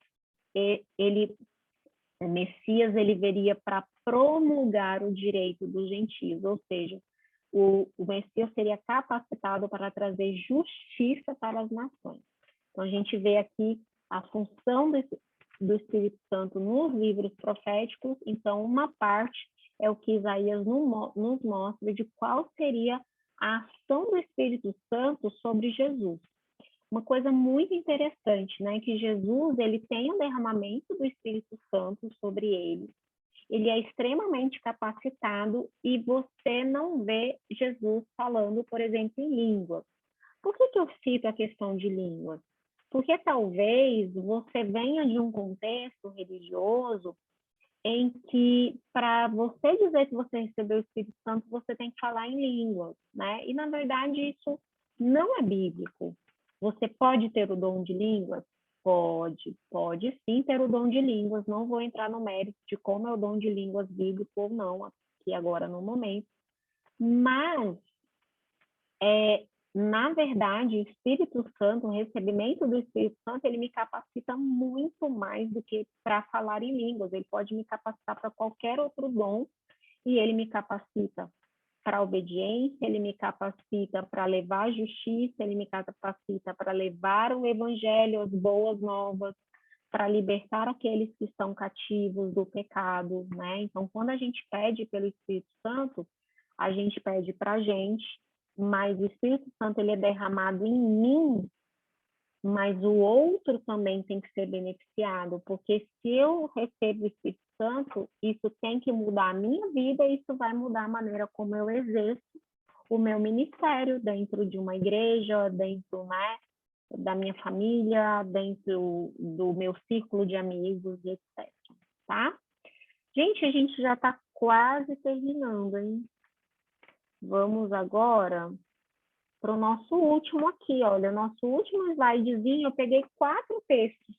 o Messias, ele viria para promulgar o direito dos gentios, ou seja, o Messias seria capacitado para trazer justiça para as nações. Então, a gente vê aqui a função do Espírito Santo nos livros proféticos. Então, uma parte é o que Isaías nos mostra de qual seria a ação do Espírito Santo sobre Jesus. Uma coisa muito interessante, né, que Jesus, ele tem um derramamento do Espírito Santo sobre ele. Ele é extremamente capacitado e você não vê Jesus falando, por exemplo, em línguas. Por que eu cito a questão de línguas? Porque talvez você venha de um contexto religioso em que, para você dizer que você recebeu o Espírito Santo, você tem que falar em línguas, né? E, na verdade, isso não é bíblico. Você pode ter o dom de línguas? Pode sim ter o dom de línguas. Não vou entrar no mérito de como é o dom de línguas bíblico ou não, aqui agora no momento. Mas, na verdade, o Espírito Santo, o recebimento do Espírito Santo, ele me capacita muito mais do que para falar em línguas. Ele pode me capacitar para qualquer outro dom, e ele me capacita para a obediência, ele me capacita para levar a justiça, ele me capacita para levar o evangelho, as boas novas, para libertar aqueles que estão cativos do pecado, né? Então, quando a gente pede pelo Espírito Santo, a gente pede para a gente, mas o Espírito Santo, ele é derramado em mim, mas o outro também tem que ser beneficiado, porque se eu recebo o Espírito Santo, isso tem que mudar a minha vida, e isso vai mudar a maneira como eu exerço o meu ministério dentro de uma igreja, dentro, né, da minha família, dentro do meu círculo de amigos, etc. Tá? Gente, a gente já está quase terminando, hein? Vamos agora para o nosso último aqui, olha, nosso último slidezinho, eu peguei 4 textos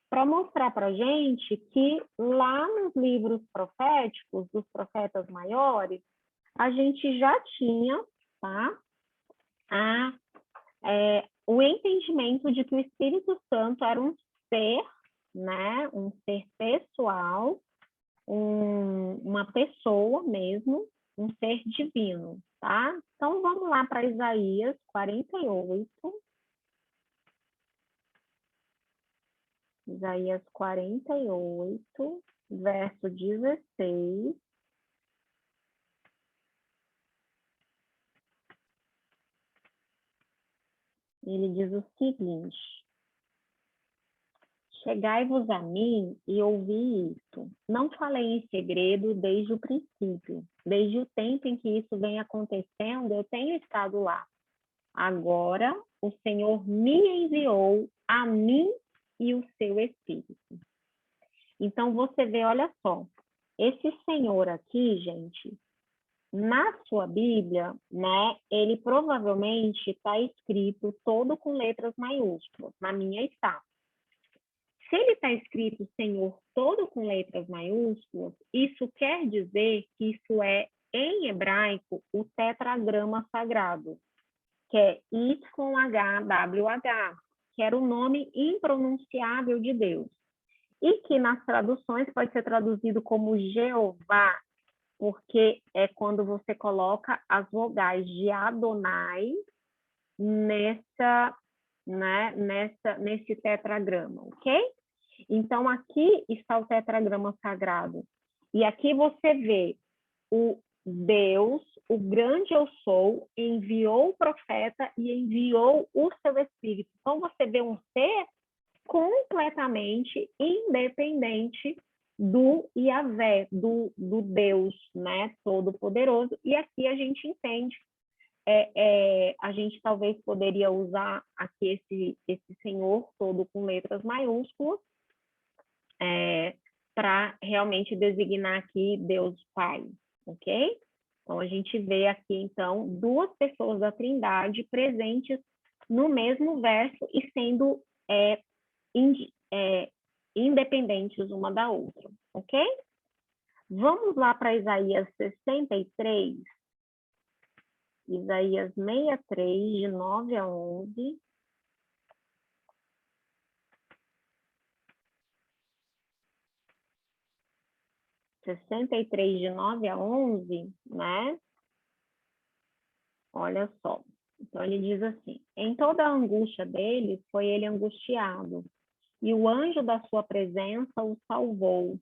para mostrar para a gente que lá nos livros proféticos, dos profetas maiores, a gente já tinha, tá, o entendimento de que o Espírito Santo era um ser, né, um ser pessoal, uma pessoa mesmo, um ser divino, tá? Então, vamos lá para Isaías 48. Isaías 48, verso 16. Ele diz o seguinte: chegai-vos a mim e ouvi isto. Não falei em segredo desde o princípio. Desde o tempo em que isso vem acontecendo, eu tenho estado lá. Agora o Senhor me enviou a mim e o seu Espírito. Então, você vê, olha só, esse Senhor aqui, gente, na sua Bíblia, né, ele provavelmente está escrito todo com letras maiúsculas. Na minha está. Se ele está escrito Senhor todo com letras maiúsculas, isso quer dizer que isso é, em hebraico, o tetragrama sagrado, que é YHWH, que era o nome impronunciável de Deus. E que nas traduções pode ser traduzido como Jeová, porque é quando você coloca as vogais de Adonai nesse tetragrama, ok? Então, aqui está o tetragrama sagrado. E aqui você vê o Deus, o grande eu sou, enviou o profeta e enviou o seu Espírito. Então, você vê um ser completamente independente do Yahvé, do Deus, né, todo-poderoso. E aqui a gente entende, a gente talvez poderia usar aqui esse Senhor todo com letras maiúsculas, para realmente designar aqui Deus Pai, ok? Então, a gente vê aqui, então, 2 pessoas da Trindade presentes no mesmo verso e sendo independentes uma da outra, ok? Vamos lá para Isaías 63, Isaías 63, de 9 a 11. 63, de 9 a 11, né? Olha só. Então, ele diz assim: em toda a angústia dele, foi ele angustiado, e o anjo da sua presença o salvou.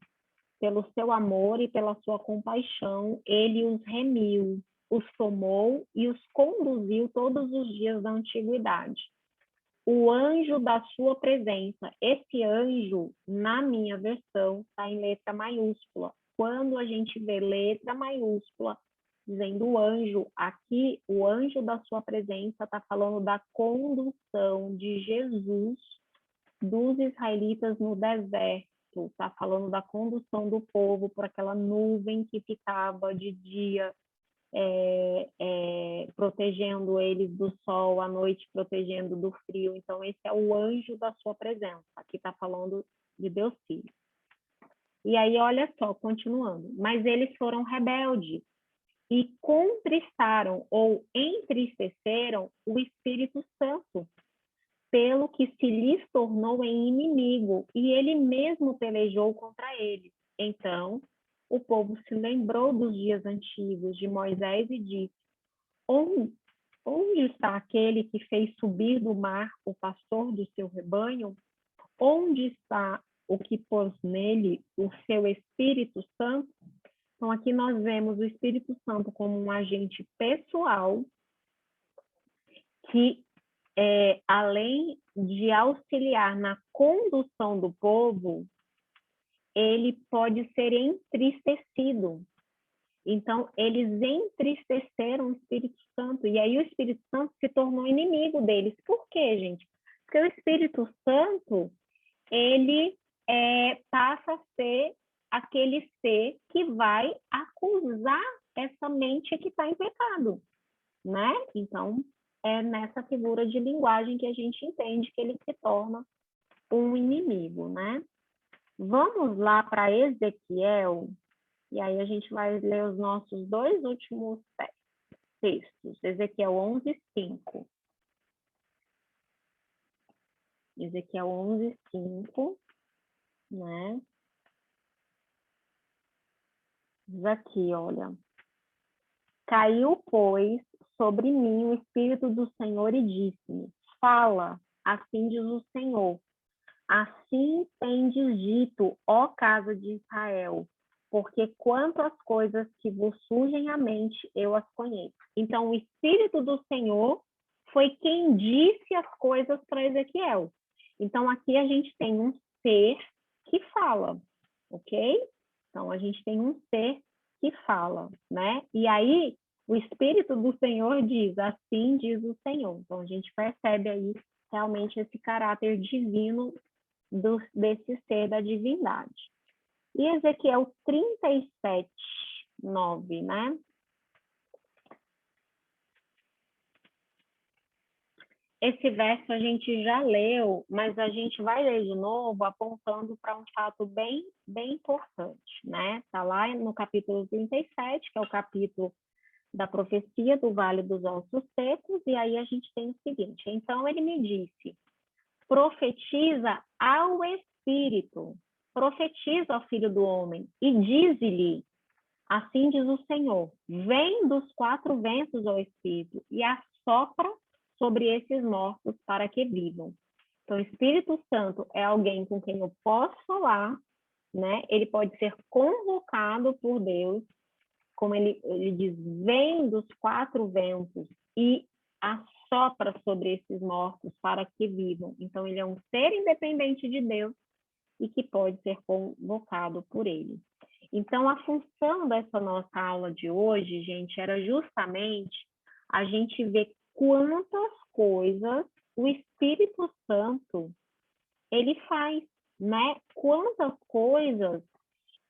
Pelo seu amor e pela sua compaixão, ele os remiu, os tomou e os conduziu todos os dias da antiguidade. O anjo da sua presença. Esse anjo, na minha versão, está em letra maiúscula. Quando a gente vê letra maiúscula, dizendo o anjo, aqui o anjo da sua presença está falando da condução de Jesus dos israelitas no deserto. Está falando da condução do povo por aquela nuvem que ficava de dia protegendo eles do sol, à noite protegendo do frio. Então, esse é o anjo da sua presença. Aqui está falando de Deus Filho. E aí, olha só, continuando. Mas eles foram rebeldes e contristaram ou entristeceram o Espírito Santo, pelo que se lhes tornou em inimigo, e ele mesmo pelejou contra eles. Então, o povo se lembrou dos dias antigos de Moisés e disse: onde está aquele que fez subir do mar o pastor do seu rebanho? Onde está o que pôs nele o seu Espírito Santo? Então, aqui nós vemos o Espírito Santo como um agente pessoal que, além de auxiliar na condução do povo, ele pode ser entristecido. Então, eles entristeceram o Espírito Santo, e aí o Espírito Santo se tornou inimigo deles. Por quê, gente? Porque o Espírito Santo, ele passa a ser aquele ser que vai acusar essa mente que está em pecado, né? Então, é nessa figura de linguagem que a gente entende que ele se torna um inimigo, né? Vamos lá para Ezequiel, e aí a gente vai ler os nossos dois últimos textos. Ezequiel 11:5. Ezequiel 11:5, né? Diz aqui, olha. Caiu, pois, sobre mim o Espírito do Senhor e disse-me: fala, assim diz o Senhor. Assim tendes dito, ó casa de Israel, porque quanto às coisas que vos surgem à mente, eu as conheço. Então, o Espírito do Senhor foi quem disse as coisas para Ezequiel. Então, aqui a gente tem um ser que fala, ok? Então, a gente tem um ser que fala, né? E aí, o Espírito do Senhor diz, assim diz o Senhor. Então, a gente percebe aí realmente esse caráter divino desse ser da divindade. E Ezequiel 37:9, né? Esse verso a gente já leu, mas a gente vai ler de novo apontando para um fato bem, bem importante, né? Está lá no capítulo 37, que é o capítulo da profecia do Vale dos Ossos Secos, e aí a gente tem o seguinte: então ele me disse, profetiza ao Espírito, profetiza ao Filho do Homem, e dize-lhe, assim diz o Senhor, vem dos quatro ventos ao Espírito, e assopra sobre esses mortos para que vivam. Então, o Espírito Santo é alguém com quem eu posso falar, né? Ele pode ser convocado por Deus, como ele diz, vem dos quatro ventos e assopra sobre esses mortos para que vivam. Então, ele é um ser independente de Deus e que pode ser convocado por ele. Então, a função dessa nossa aula de hoje, gente, era justamente a gente ver quantas coisas o Espírito Santo ele faz, né? Quantas coisas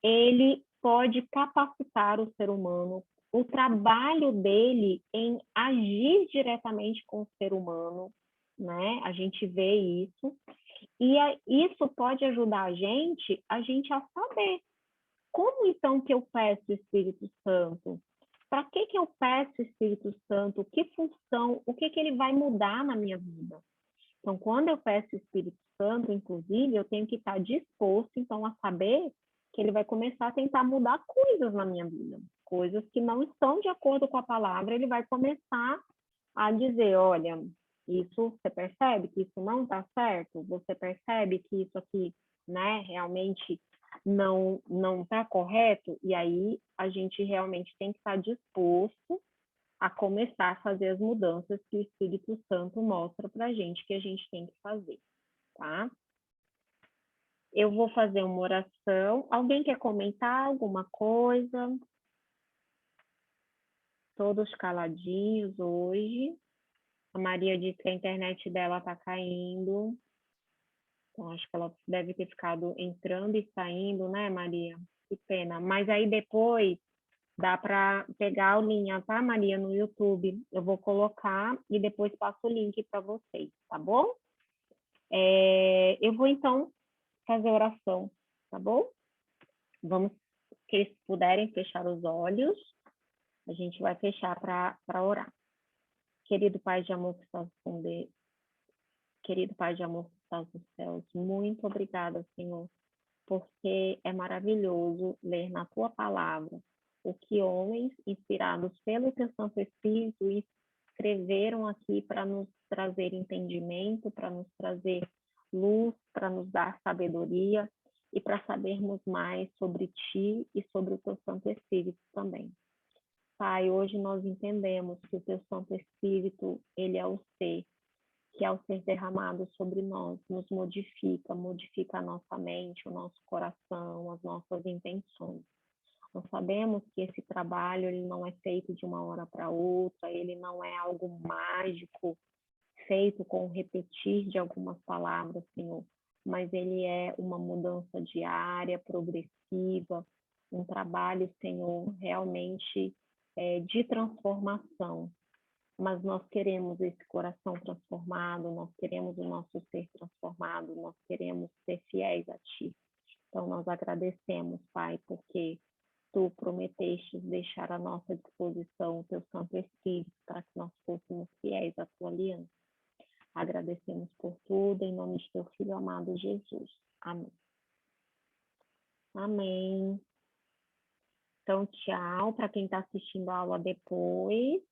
ele pode capacitar o ser humano, o trabalho dele em agir diretamente com o ser humano, né? A gente vê isso. E isso pode ajudar a gente a saber como então que eu peço o Espírito Santo? Para que eu peço o Espírito Santo? Que função, o que ele vai mudar na minha vida? Então, quando eu peço o Espírito Santo, inclusive, eu tenho que estar disposto, então, a saber que ele vai começar a tentar mudar coisas na minha vida, coisas que não estão de acordo com a palavra, ele vai começar a dizer, olha, isso, você percebe que isso não está certo? Você percebe que isso aqui, né, realmente não está correto? E aí a gente realmente tem que estar disposto a começar a fazer as mudanças que o Espírito Santo mostra para a gente que a gente tem que fazer, tá? Eu vou fazer uma oração. Alguém quer comentar alguma coisa? Todos caladinhos hoje. A Maria disse que a internet dela está caindo. Então, acho que ela deve ter ficado entrando e saindo, né, Maria? Que pena. Mas aí depois dá para pegar a aulinha, tá, Maria, no YouTube. Eu vou colocar e depois passo o link para vocês, tá bom? Eu vou, então, fazer oração, tá bom? Vamos, que eles puderem fechar os olhos, a gente vai fechar para orar. Querido Pai de amor que estás querido Pai de amor que estás nos céus, muito obrigada, Senhor, porque é maravilhoso ler na tua palavra o que homens inspirados pelo teu Santo Espírito escreveram aqui para nos trazer entendimento, para nos trazer luz, para nos dar sabedoria e para sabermos mais sobre ti e sobre o teu Santo Espírito também. Pai, hoje nós entendemos que o teu Santo Espírito, ele é o ser, que ao ser derramado sobre nós, nos modifica a nossa mente, o nosso coração, as nossas intenções. Nós sabemos que esse trabalho ele não é feito de uma hora para outra, ele não é algo mágico, feito com o repetir de algumas palavras, Senhor, mas ele é uma mudança diária, progressiva, um trabalho, Senhor, realmente de transformação. Mas nós queremos esse coração transformado, nós queremos o nosso ser transformado, nós queremos ser fiéis a Ti. Então, nós agradecemos, Pai, porque Tu prometestes deixar à nossa disposição o Teu Santo Espírito para que nós fôssemos fiéis à Tua aliança. Agradecemos por tudo, em nome de Teu Filho amado Jesus. Amém. Amém. Então, tchau para quem está assistindo a aula depois.